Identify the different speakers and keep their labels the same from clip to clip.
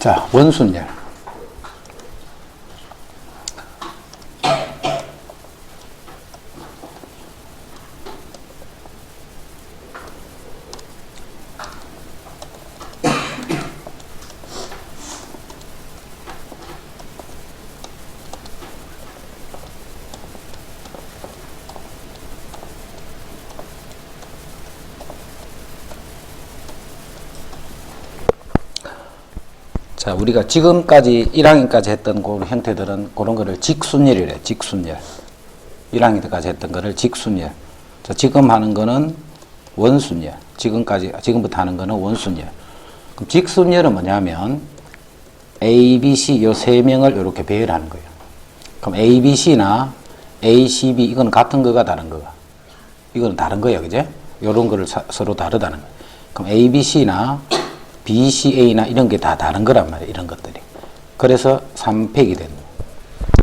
Speaker 1: 자, 원순열. 자, 우리가 지금까지 1학년까지 했던 그런 형태들은 그런 거를 직순열이래. 직순열. 1학년까지 했던 거를 직순열. 자, 지금 하는 거는 원순열. 지금부터 하는 거는 원순열. 그럼 직순열은 뭐냐면 A, B, C 요 세 명을 이렇게 배열하는 거예요. 그럼 A, B, C나 A, C, B 이건 같은 거가 다른 거가. 이거는 다른 거예요. 그제? 요런 거를 서로 다르다는 거예요. 그럼 A, B, C나 B, C, A나 이런 게 다 다른 거란 말이에요. 이런 것들이. 그래서 3팩이 되는 거예요.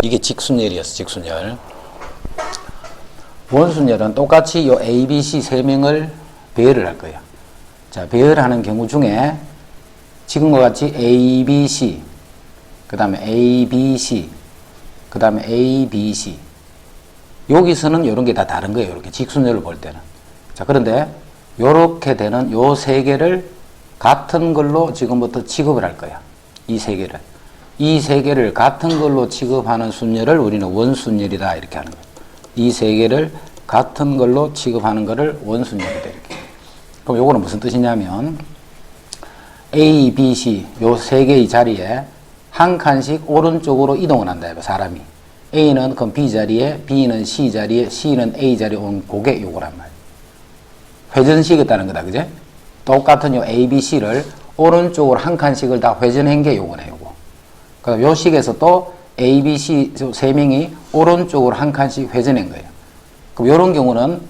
Speaker 1: 이게 직순열이었어. 직순열. 원순열은 똑같이 요 A, B, C 세 명을 배열을 할 거예요. 자, 배열하는 경우 중에 지금과 같이 A, B, C 그 다음에 A, B, C 그 다음에 A, B, C 여기서는 이런 게 다 다른 거예요. 이렇게 직순열을 볼 때는. 자, 그런데 요렇게 되는 요 세 개를 같은 걸로 지금부터 취급을 할 거야. 이 세 개를. 이 세 개를 같은 걸로 취급하는 순열을 우리는 원순열이다. 이렇게 하는 거야. 이 세 개를 같은 걸로 취급하는 거를 원순열이다. 이렇게. 그럼 요거는 무슨 뜻이냐면 A, B, C 요 세 개의 자리에 한 칸씩 오른쪽으로 이동을 한다. 사람이. A는 그럼 B 자리에, B는 C 자리에, C는 A 자리에 온 그게 요거란 말이야. 회전시켰다는 거다. 그제? 똑같은 요 A, B, C를 오른쪽으로 한 칸씩을 다 회전한 게 요거네, 요거. 그 다음 요 식에서 또 A, B, C 세 명이 오른쪽으로 한 칸씩 회전한 거예요. 그럼 요런 경우는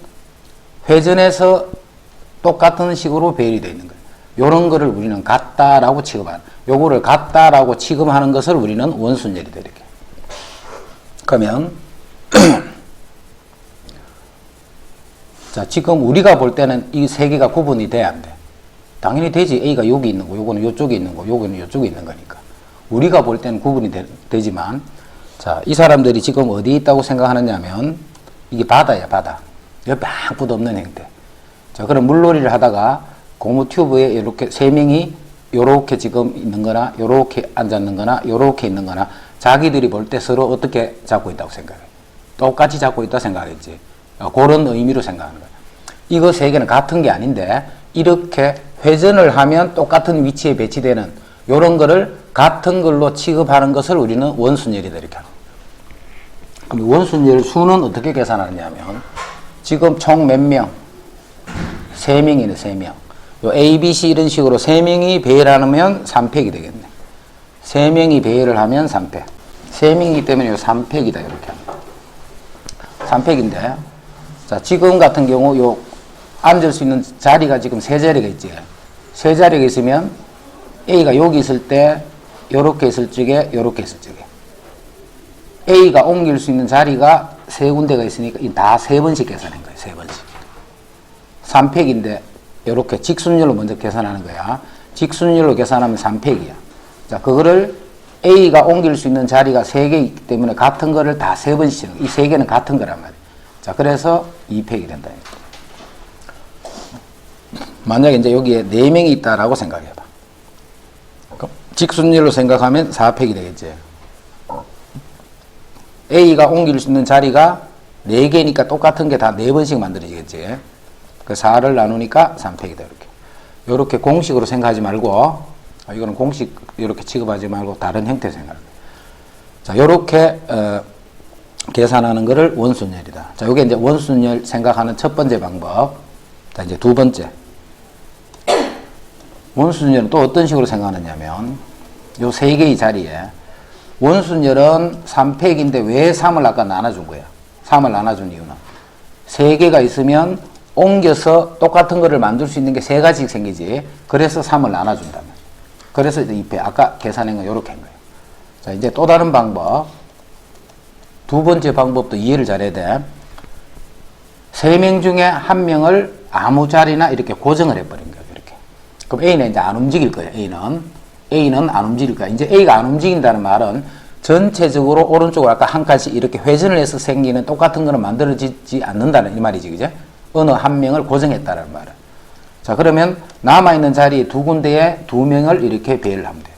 Speaker 1: 회전해서 똑같은 식으로 배열이 되어 있는 거예요. 요런 거를 우리는 같다라고 취급하는, 요거를 같다라고 취급하는 것을 우리는 원순열이다, 이렇게. 그러면, 자, 지금 우리가 볼 때는 이 세 개가 구분이 돼야 안 돼. 당연히 되지. A가 여기 있는 거, 요거는 요쪽에 있는 거, 요거는 요쪽에 있는 거니까. 우리가 볼 때는 구분이 되지만, 자, 이 사람들이 지금 어디 있다고 생각하느냐면, 이게 바다야, 바다. 옆에 아무것도 없는 형태. 자, 그럼 물놀이를 하다가 고무 튜브에 이렇게 세 명이 요렇게 지금 있는 거나, 요렇게 앉았는 거나, 요렇게 있는 거나, 자기들이 볼 때 서로 어떻게 잡고 있다고 생각해. 똑같이 잡고 있다 생각하겠지. 그런 의미로 생각하는 거야. 이거 세 개는 같은 게 아닌데, 이렇게 회전을 하면 똑같은 위치에 배치되는 요런 거를 같은 걸로 취급하는 것을 우리는 원순열이다, 이렇게 하는 거야. 그럼 원순열 수는 어떻게 계산하느냐면, 지금 총 몇 명? 3명이네, 3명. 요 A, B, C 이런 식으로 3명이 배열하면 3팩이 되겠네. 3명이 배열을 하면 3팩. 3명이기 때문에 요 3팩이다, 이렇게 합니다. 3팩인데, 자, 지금 같은 경우 요 앉을 수 있는 자리가 지금 세 자리가 있지. 세 자리가 있으면 A가 여기 있을 때, 요렇게 있을 적에, 요렇게 있을 적에. A가 옮길 수 있는 자리가 세 군데가 있으니까 다 세 번씩 계산한 거예요. 세 번씩. 3팩인데 이렇게 직순열로 먼저 계산하는 거야. 직순열로 계산하면 3팩이야. 자, 그거를 A가 옮길 수 있는 자리가 3개 있기 때문에 같은 거를 다 세 번씩 치는 거야. 이 세 개는 같은 거란 말이야. 자, 그래서 2팩이 된다. 만약에 이제 여기에 4명이 있다라고 생각해봐. 직순열로 생각하면 4팩이 되겠지. A가 옮길 수 있는 자리가 4개니까 똑같은 게 다 4번씩 만들어지겠지. 그 4를 나누니까 3팩이다, 이렇게. 요렇게 공식으로 생각하지 말고, 이거는 공식, 이렇게 취급하지 말고 다른 형태로 생각합니다. 자, 요렇게, 계산하는 거를 원순열이다. 자, 요게 이제 원순열 생각하는 첫 번째 방법. 자, 이제 두 번째. 원순열은 또 어떤 식으로 생각하느냐면, 요 세 개의 자리에, 원순열은 3팩인데 왜 3을 아까 나눠준 거야? 3을 나눠준 이유는 세 개가 있으면 옮겨서 똑같은 거를 만들 수 있는 게 세 가지씩 생기지. 그래서 3을 나눠준다면. 그래서 이제 2팩. 아까 계산한 건 이렇게 한 거예요. 자, 이제 또 다른 방법. 두 번째 방법도 이해를 잘해야 돼. 3명 중에 1명을 아무 자리나 이렇게 고정을 해버린 거예요. 이렇게. 그럼 A는 이제 안 움직일 거예요. A는 안 움직일 거야. 이제 A가 안 움직인다는 말은 전체적으로 오른쪽으로 아까 한 칸씩 이렇게 회전을 해서 생기는 똑같은 거는 만들어지지 않는다는 이 말이지, 그죠? 어느 한 명을 고정했다는 말은. 자, 그러면 남아있는 자리에 두 군데에 두 명을 이렇게 배열을 하면 돼요.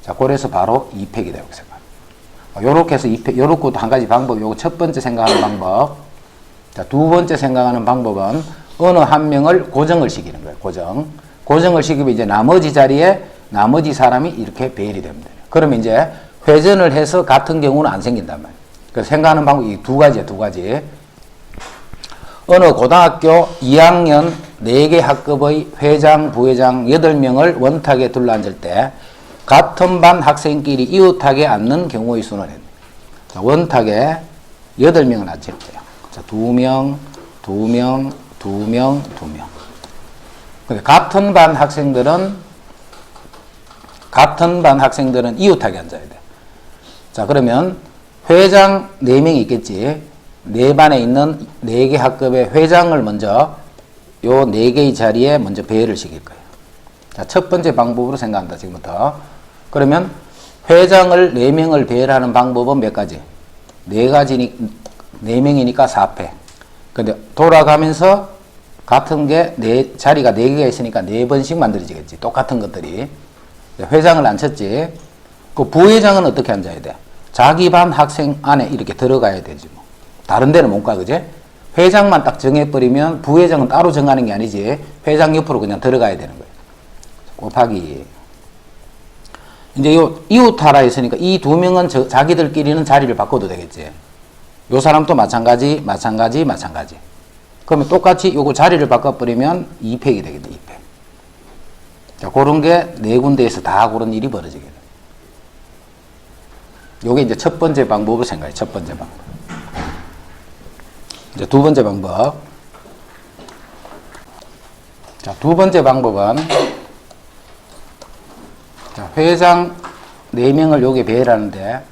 Speaker 1: 자, 그래서 바로 2팩이다, 이렇게 생각합니다. 요렇게 해서 2팩, 요렇게도 한 가지 방법, 요거 첫 번째 생각하는 방법. 자, 두 번째 생각하는 방법은 어느 한 명을 고정을 시키는 거예요, 고정. 고정을 시키면 이제 나머지 자리에 나머지 사람이 이렇게 배열이 됩니다. 그러면 이제 회전을 해서 같은 경우는 안 생긴단 말이에요. 그래서 생각하는 방법이 두 가지야, 두 가지. 어느 고등학교 2학년 4개 학급의 회장, 부회장 8명을 원탁에 둘러앉을 때 같은 반 학생끼리 이웃하게 앉는 경우의 수는 자, 원탁에 8명을 앉힐 때요. 자, 2명, 2명, 2명, 2명. 근데 같은 반 학생들은 이웃하게 앉아야 돼. 자, 그러면 회장 4명이 있겠지. 네 반에 있는 4개 학급의 회장을 먼저 요 4개의 자리에 먼저 배열을 시킬 거예요. 자, 첫 번째 방법으로 생각한다, 지금부터. 그러면 회장을 4명을 배열하는 방법은 몇 가지? 4명이니까 4패. 근데 돌아가면서 같은 게 자리가 4개가 있으니까 4번씩 만들어지겠지. 똑같은 것들이. 회장을 앉혔지. 그 부회장은 어떻게 앉아야 돼? 자기 반 학생 안에 이렇게 들어가야 되지 뭐. 다른 데는 못 가, 그제? 회장만 딱 정해버리면 부회장은 따로 정하는 게 아니지. 회장 옆으로 그냥 들어가야 되는 거예요. 곱하기. 이제 요 이웃하라 했으니까 이 두 명은 자기들끼리는 자리를 바꿔도 되겠지. 요 사람도 마찬가지. 그러면 똑같이 요거 자리를 바꿔버리면 2팩이 되겠네, 2팩. 자, 그런 게 4군데에서 다 그런 일이 벌어지게 돼. 요게 이제 첫 번째 방법을 생각해, 첫 번째 방법. 이제 두 번째 방법. 자, 두 번째 방법은, 자, 회장 4명을 여기에 배열하는데,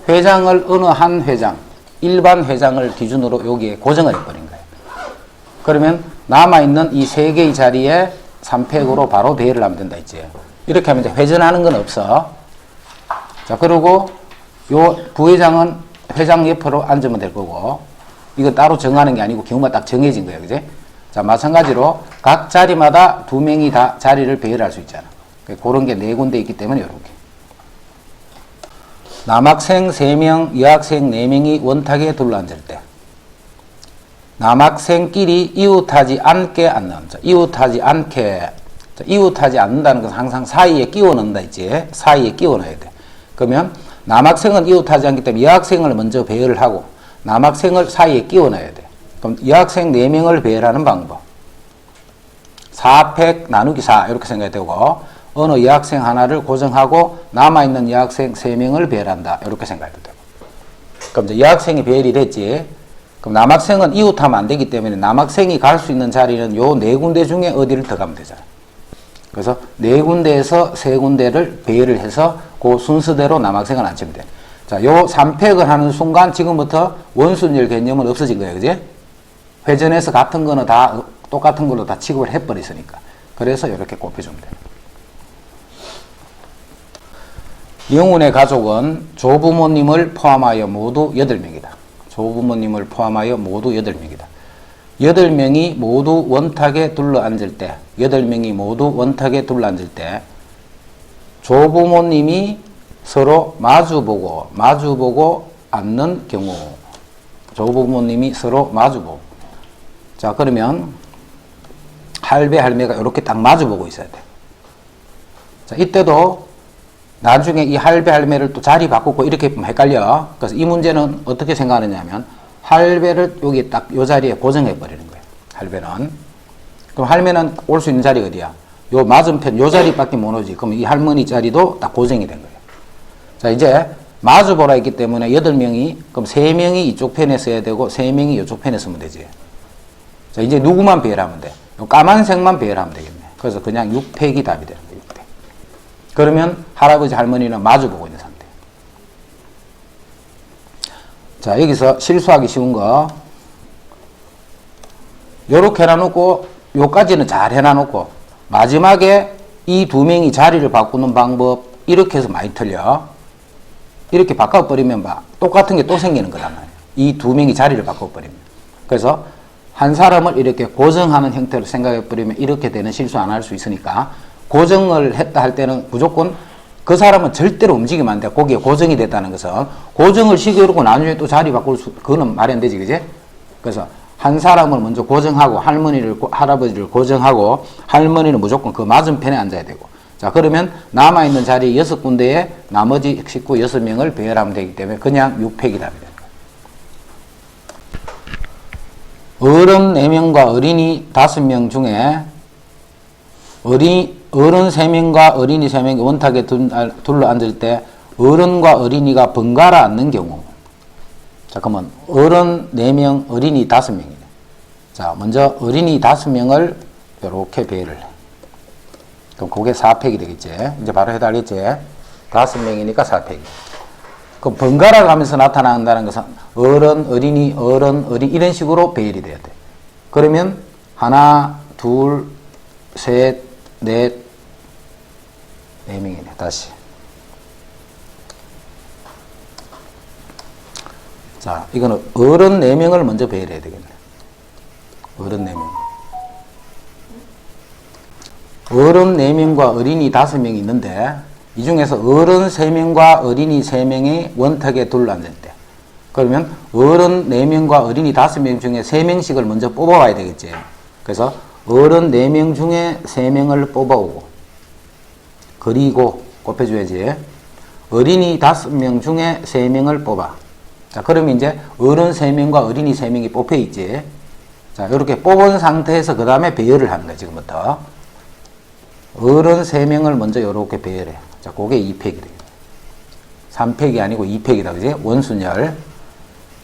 Speaker 1: 회장을 어느 한 회장, 일반 회장을 기준으로 여기에 고정을 해버린 거예요. 그러면 남아있는 이 3개의 자리에 3팩으로 바로 배열을 하면 된다 했지. 이렇게 하면 이제 회전하는 건 없어. 자, 그리고 요 부회장은 회장 옆으로 앉으면 될 거고, 이거 따로 정하는 게 아니고 경우가 딱 정해진 거예요, 그지? 자, 마찬가지로 각 자리마다 2명이 다 자리를 배열할 수 있잖아. 그런 게 4군데 있기 때문에 이렇게. 남학생 3명, 여학생 4명이 원탁에 둘러앉을 때 남학생끼리 이웃하지 않게 앉는. 자, 이웃하지 않게. 자, 이웃하지 않는다는 것은 항상 사이에 끼워 넣는다 했지. 사이에 끼워 넣어야 돼. 그러면 남학생은 이웃하지 않기 때문에 여학생을 먼저 배열을 하고 남학생을 사이에 끼워 넣어야 돼. 그럼 여학생 4명을 배열하는 방법. 4팩 나누기 4 이렇게 생각이 되고 어느 여학생 하나를 고정하고 남아있는 여학생 3명을 배열한다. 이렇게 생각이 되고. 그럼 이제 여학생이 배열이 됐지. 그럼 남학생은 이웃하면 안 되기 때문에 남학생이 갈 수 있는 자리는 요 4군데 중에 어디를 더 가면 되잖아. 그래서 4군데에서 3군데를 배열을 해서 그 순서대로 남학생을 앉히면 돼. 자, 요 3팩을 하는 순간 지금부터 원순열 개념은 없어진 거예요, 그지? 회전해서 같은 거는 다 똑같은 걸로 다 취급을 해버렸으니까. 그래서 이렇게 꼽혀주면 돼. 영훈의 가족은 조부모님을 포함하여 모두 8명이다. 조부모님을 포함하여 모두 8명이다. 8명이 모두 원탁에 둘러앉을 때, 8명이 모두 원탁에 둘러앉을 때, 조부모님이 서로 마주보고 앉는 경우. 조부모님이 서로 마주보고. 자, 그러면, 할배, 할매가 이렇게 딱 마주보고 있어야 돼. 자, 이때도 나중에 이 할배, 할매를 또 자리 바꾸고 이렇게 헷갈려. 그래서 이 문제는 어떻게 생각하느냐면, 할배를 여기 딱 요 자리에 고정해 버리는 거예요. 할배는. 그럼 할매는 올 수 있는 자리가 어디야? 요 맞은편 요 자리밖에 못 오지. 그럼 이 할머니 자리도 딱 고정이 된 거예요. 자, 이제 마주보라 했기 때문에 8명이, 그럼 3명이 이쪽 편에 써야 되고 3명이 이쪽 편에 쓰면 되지. 자, 이제 누구만 배열하면 돼? 요 까만색만 배열하면 되겠네. 그래서 그냥 6팩이 답이 되는 거예요. 6팩. 그러면 할아버지 할머니는 마주보고 있는 상태. 자, 여기서 실수하기 쉬운 거 요렇게 해놔놓고 요까지는 잘 해놔놓고 마지막에 이 2명이 자리를 바꾸는 방법 이렇게 해서 많이 틀려. 이렇게 바꿔버리면 봐. 똑같은 게 또 생기는 거란 말이에요. 이 두 명이 자리를 바꿔버리면. 그래서 한 사람을 이렇게 고정하는 형태로 생각해버리면 이렇게 되는 실수 안 할 수 있으니까 고정을 했다 할 때는 무조건 그 사람은 절대로 움직이면 안 돼. 거기에 고정이 됐다는 것은 고정을 시켜놓고 나중에 또 자리 바꿀 수, 그거는 말이 안 되지, 그지? 그래서 한 사람을 먼저 고정하고 할아버지를 고정하고 할머니는 무조건 그 맞은편에 앉아야 되고. 자, 그러면 남아있는 자리 6군데에 나머지 식구 6명을 배열하면 되기 때문에 그냥 6팩이 답이 되는 거예요. 어른 4명과 어린이 5명 중에 어른 3명과 어린이 3명이 원탁에 둘러 앉을 때 어른과 어린이가 번갈아 앉는 경우. 자, 그러면 어른 4명, 어린이 5명이네. 자, 먼저 어린이 5명을 이렇게 배열을 해. 그럼 그게 4팩이 되겠지. 이제 바로 해달겠지. 5명이니까 4팩이. 그럼 번갈아 가면서 나타난다는 것은 어른, 어린이, 어른, 어린 이런 식으로 배열이 돼야 돼. 그러면 하나, 둘, 셋, 넷, 4명이네. 다시. 자, 이거는 어른 4명을 먼저 배열해야 되겠네. 어른 4명. 어른 4명과 어린이 5명이 있는데 이 중에서 어른 3명과 어린이 3명이 원탁에 둘러앉을 때 그러면 어른 4명과 어린이 5명 중에 3명씩을 먼저 뽑아와야 되겠지. 그래서 어른 4명 중에 3명을 뽑아오고 그리고 곱해줘야지. 어린이 5명 중에 3명을 뽑아. 자, 그러면 이제 어른 3명과 어린이 3명이 뽑혀있지. 자, 이렇게 뽑은 상태에서 그 다음에 배열을 하는 거야, 지금부터. 어른 3명을 먼저 이렇게 배열해. 자, 그게 2팩이 되겠네. 3팩이 아니고 2팩이다, 그지? 원순열.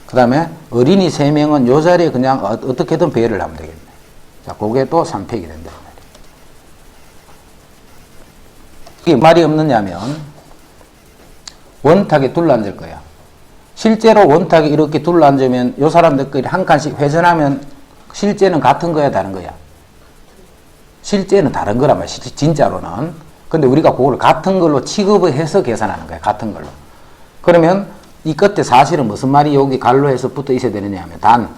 Speaker 1: 그 다음에 어린이 3명은 요 자리에 그냥 어떻게든 배열을 하면 되겠네. 자, 그게 또 3팩이 된다. 이게 말이 없느냐면, 원탁에 둘러앉을 거야. 실제로 원탁에 이렇게 둘러앉으면 요 사람들끼리 한 칸씩 회전하면 실제는 같은 거야, 다른 거야? 실제는 다른 거란 말이야, 진짜로는. 근데 우리가 그걸 같은 걸로 취급을 해서 계산하는 거야, 같은 걸로. 그러면 이 끝에 사실은 무슨 말이 여기 갈로해서 붙어 있어야 되느냐 하면 단.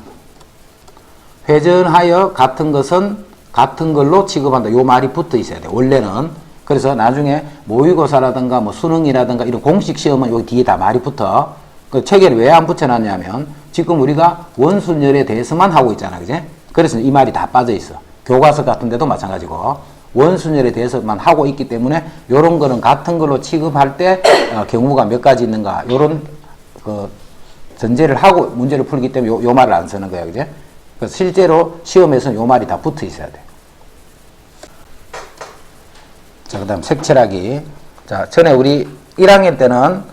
Speaker 1: 회전하여 같은 것은 같은 걸로 취급한다. 요 말이 붙어 있어야 돼, 원래는. 그래서 나중에 모의고사라든가 뭐 수능이라든가 이런 공식 시험은 여기 뒤에 다 말이 붙어. 그 책에는 왜 안 붙여놨냐면 지금 우리가 원순열에 대해서만 하고 있잖아, 그지? 그래서 이 말이 다 빠져 있어. 교과서 같은 데도 마찬가지고 원순열에 대해서만 하고 있기 때문에 요런 거는 같은 걸로 취급할 때 경우가 몇 가지 있는가 요런 그 전제를 하고 문제를 풀기 때문에 요 말을 안 쓰는 거야, 그지? 그래서 실제로 시험에서는 요 말이 다 붙어 있어야 돼. 자, 그 다음 색칠하기. 자, 전에 우리 1학년 때는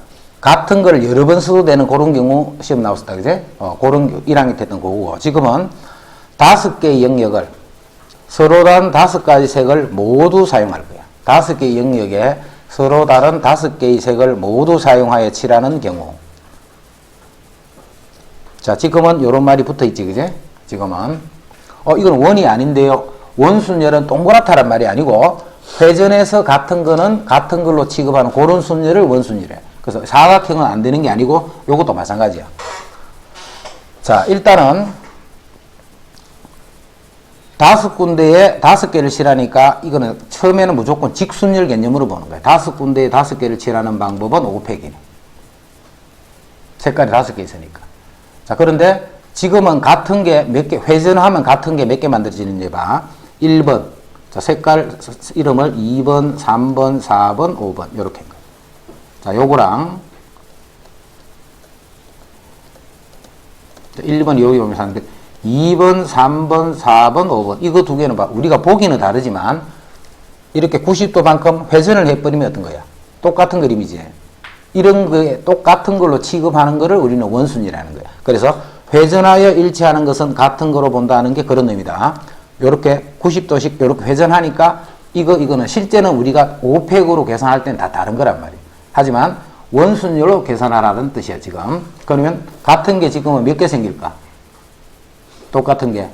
Speaker 1: 같은 걸 여러 번 써도 되는 그런 경우 시험 나왔었다, 그지? 그런 1학년 때 했던 거고 지금은 5개의 영역을 서로 다른 5가지 색을 모두 사용할 거야. 5개의 영역에 서로 다른 5개의 색을 모두 사용하여 칠하는 경우. 자, 지금은 이런 말이 붙어 있지, 그지? 지금은. 이건 원이 아닌데요. 원순열은 동그랗다란 말이 아니고, 회전해서 같은 거는 같은 걸로 취급하는 그런 순열을 원순열이래. 그래서 사각형은 안 되는 게 아니고, 요것도 마찬가지야. 자, 일단은, 5군데에 5개를 칠하니까 이거는 처음에는 무조건 직순열 개념으로 보는 거야. 5군데에 5개를 칠하는 방법은 5팩이네. 색깔이 5개 있으니까. 자, 그런데 지금은 같은 게 몇 개, 회전하면 같은 게 몇 개 만들어지는지 봐. 1번. 자, 색깔 이름을 2번, 3번, 4번, 5번. 요렇게. 자, 요거랑 1번 여기 보면 사는데 2번, 3번, 4번, 5번. 이거 두 개는 봐. 우리가 보기는 다르지만 이렇게 90도만큼 회전을 해버리면 어떤 거야? 똑같은 그림이지. 이런 거에 똑같은 걸로 취급하는 거를 우리는 원순이라는 거야. 그래서 회전하여 일치하는 것은 같은 거로 본다는 게 그런 의미다. 요렇게 90도씩 요렇게 회전하니까 이거는 실제는 우리가 5팩으로 계산할 때는 다 다른 거란 말이야. 하지만 원순열로 계산하라는 뜻이야, 지금. 그러면 같은 게 지금은 몇 개 생길까? 똑같은 게.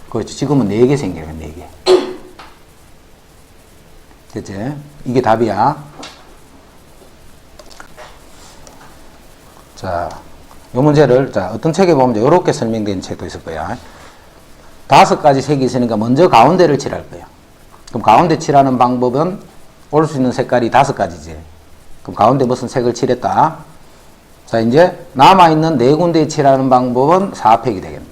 Speaker 1: 그렇지. 지금은 4개 생겨요, 4개. 됐지? 이게 답이야. 자, 이 문제를, 자, 어떤 책에 보면 이렇게 설명된 책도 있을 거야. 5가지 색이 있으니까 먼저 가운데를 칠할 거야. 그럼 가운데 칠하는 방법은 올 수 있는 색깔이 5가지지. 그럼 가운데 무슨 색을 칠했다? 자, 이제 남아있는 4군데에 칠하는 방법은 4팩이 되겠네.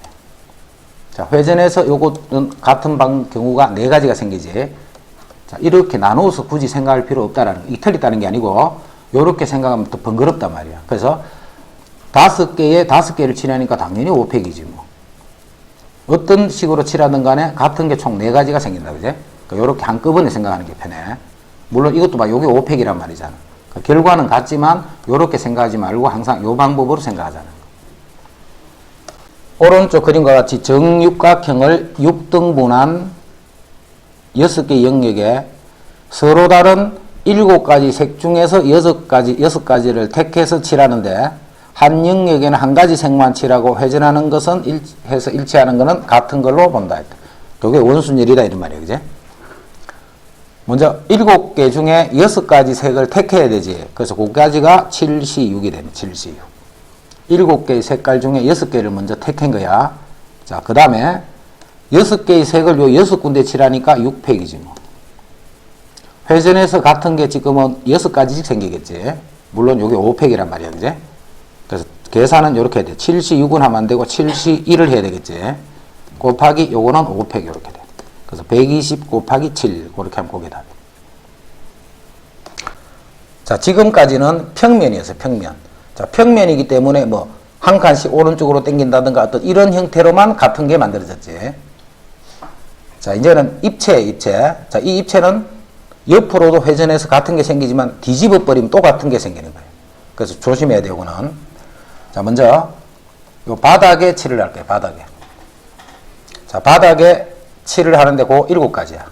Speaker 1: 자, 회전해서 요것은 같은 경우가 4가지가 생기지. 자, 이렇게 나누어서 굳이 생각할 필요 없다라는 거. 이 틀렸다는 게 아니고, 요렇게 생각하면 더 번거롭단 말이야. 그래서 5개에 5개를 칠하니까 당연히 5팩이지 뭐. 어떤 식으로 칠하든 간에 같은 게 총 4가지가 생긴다, 그지? 그러니까 요렇게 한꺼번에 생각하는 게 편해. 물론 이것도 봐, 요게 5팩이란 말이잖아. 그러니까 결과는 같지만 요렇게 생각하지 말고 항상 요 방법으로 생각하자는 거. 오른쪽 그림과 같이 정육각형을 6등분한 6개의 영역에 서로 다른 7가지 색 중에서 6가지를 택해서 칠하는데 한 영역에는 한 가지 색만 칠하고 회전하는 것은 해서 일치하는 것은 같은 걸로 본다. 그게 원순열이다 이런 말이에요. 그지? 먼저 7개 중에 6가지 색을 택해야 되지. 그래서 그까지가 7C6이 되네. 7C6. 7개의 색깔 중에 6개를 먼저 택한 거야. 자, 그 다음에 6개의 색을 요 6군데 칠하니까 6팩이지 뭐. 회전해서 같은 게 지금은 6가지씩 생기겠지. 물론 요게 5팩이란 말이야. 그지? 그래서 계산은 이렇게 해야 돼. 7C6은 하면 안 되고 7C1을 해야 되겠지. 곱하기 요거는 5팩 이렇게 돼. 그래서 120 곱하기 7 그렇게 하면 그게 답이에요. 자, 지금까지는 평면이었어요. 평면. 자, 평면이기 때문에 뭐 한 칸씩 오른쪽으로 당긴다든가 어떤 이런 형태로만 같은 게 만들어졌지. 자, 이제는 입체. 자, 이 입체는 옆으로도 회전해서 같은 게 생기지만 뒤집어 버리면 또 같은 게 생기는 거예요. 그래서 조심해야 돼요, 이거는. 자, 먼저 요 바닥에 칠을 할게요. 바닥에. 자, 바닥에 칠을 하는데 그 7가지야.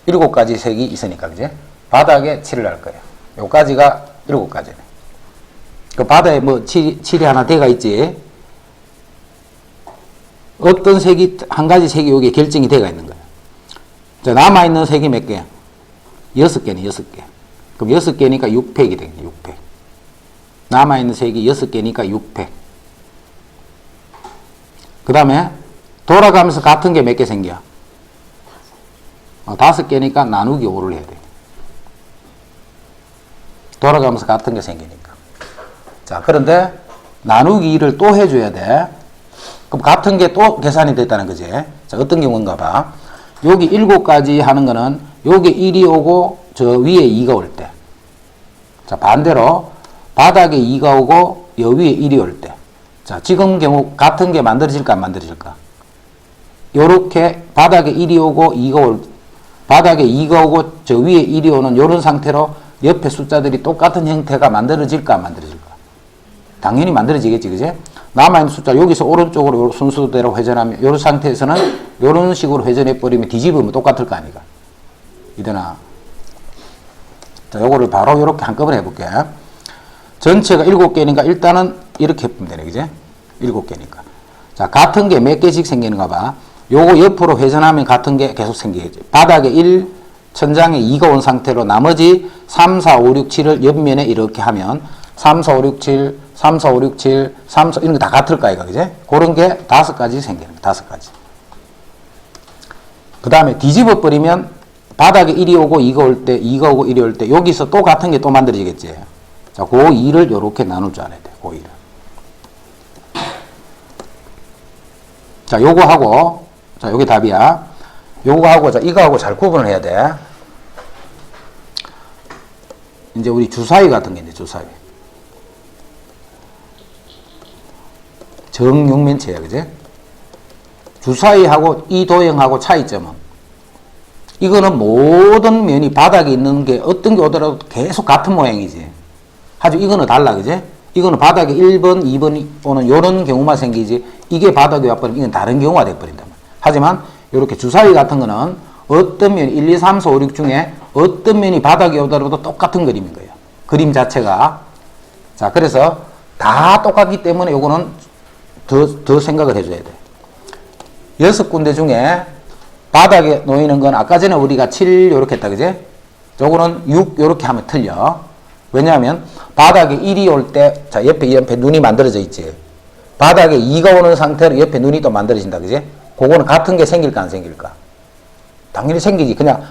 Speaker 1: 7가지 색이 있으니까, 그지? 바닥에 칠을 할 거예요. 요까지가 7가지네. 그 바닥에 뭐 칠이 하나 대가 있지. 어떤 색이, 한 가지 색이 여기에 결정이 대가 있는 거예요. 자, 남아있는 색이 몇 개야? 6개네, 6개. 그럼 6개니까 6팩이 되겠네, 6팩. 남아있는 색이 6개니까 6팩. 그 다음에 돌아가면서 같은 게 몇 개 생겨? 5개니까 나누기 5를 해야 돼. 돌아가면서 같은 게 생기니까. 자, 그런데 나누기 2를 또 해줘야 돼. 그럼 같은 게 또 계산이 됐다는 거지. 자, 어떤 경우인가 봐. 여기 7가지 하는 거는 여기 1이 오고 저 위에 2가 올 때. 자, 반대로 바닥에 2가 오고 여 위에 1이 올 때. 자, 지금 경우 같은 게 만들어질까 안 만들어질까? 요렇게 바닥에 1이 오고 2가 바닥에 2가 오고 저 위에 1이 오는 요런 상태로 옆에 숫자들이 똑같은 형태가 만들어질까 안 만들어질까? 당연히 만들어지겠지, 그지? 남아있는 숫자 여기서 오른쪽으로 순서대로 회전하면 요런 상태에서는 요런 식으로 회전해버리면 뒤집으면 똑같을 거 아니까. 이되나? 자, 요거를 바로 요렇게 한꺼번에 해볼게. 전체가 7개니까 일단은 이렇게 해보면 되네, 그지? 7개니까. 자, 같은 게 몇 개씩 생기는가 봐. 요거 옆으로 회전하면 같은 게 계속 생기겠지. 바닥에 1, 천장에 2가 온 상태로 나머지 3, 4, 5, 6, 7을 옆면에 이렇게 하면 3, 4, 5, 6, 7, 3, 4, 5, 6, 7, 3, 4, 이런 거 다 같을 거 아이가, 그지? 그런 게 5가지 생기는 거, 5가지. 그 다음에 뒤집어 버리면 바닥에 1이 오고 2가 올 때, 2가 오고 1이 올 때, 여기서 또 같은 게 또 만들어지겠지. 자, 그 2를 요렇게 나눌 줄 알아야 돼, 그 2를. 자, 요거 하고, 자, 요게 답이야. 요거 하고, 자, 이거하고 잘 구분을 해야 돼. 이제 우리 주사위 같은 게 있는데, 주사위. 정육면체야, 그지? 주사위하고 이 도형하고 차이점은 이거는 모든 면이 바닥에 있는 게 어떤 게 오더라도 계속 같은 모양이지. 하지만 이거는 달라, 그지? 이거는 바닥에 1번, 2번이 오는 요런 경우만 생기지 이게 바닥에 와버리면 이건 다른 경우가 돼버린다. 하지만 이렇게 주사위 같은 거는 어떤 면이 1, 2, 3, 4, 5, 6 중에 어떤 면이 바닥에 오더라도 똑같은 그림인 거예요. 그림 자체가. 자, 그래서 다 똑같기 때문에 요거는 더 생각을 해줘야 돼. 6군데 중에 바닥에 놓이는 건 아까 전에 우리가 7 요렇게 했다, 그지? 요거는 6 요렇게 하면 틀려. 왜냐하면 바닥에 1이 올 때, 자, 옆에 눈이 만들어져 있지. 바닥에 2가 오는 상태로 옆에 눈이 또 만들어진다, 그지? 그거는 같은 게 생길까, 안 생길까? 당연히 생기지. 그냥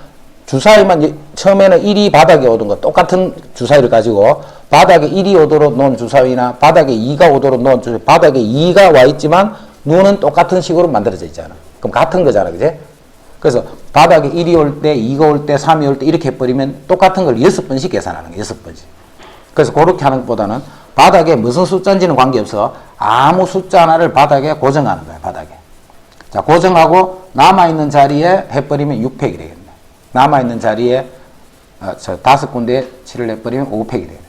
Speaker 1: 주사위만, 처음에는 1이 바닥에 오던 거, 똑같은 주사위를 가지고, 바닥에 1이 오도록 놓은 주사위나, 바닥에 2가 오도록 놓은 주사위, 바닥에 2가 와 있지만, 눈은 똑같은 식으로 만들어져 있잖아. 그럼 같은 거잖아, 그지? 그래서 바닥에 1이 올 때, 2가 올 때, 3이 올 때 이렇게 해버리면 똑같은 걸 6번씩 계산하는 거야, 6번씩. 그래서 그렇게 하는 것보다는 바닥에 무슨 숫자인지는 관계없어. 아무 숫자 하나를 바닥에 고정하는 거야, 바닥에. 자, 고정하고 남아있는 자리에 해버리면 6팩이 되겠네. 남아있는 자리에 5군데에 칠을 해버리면 5팩이 되겠네.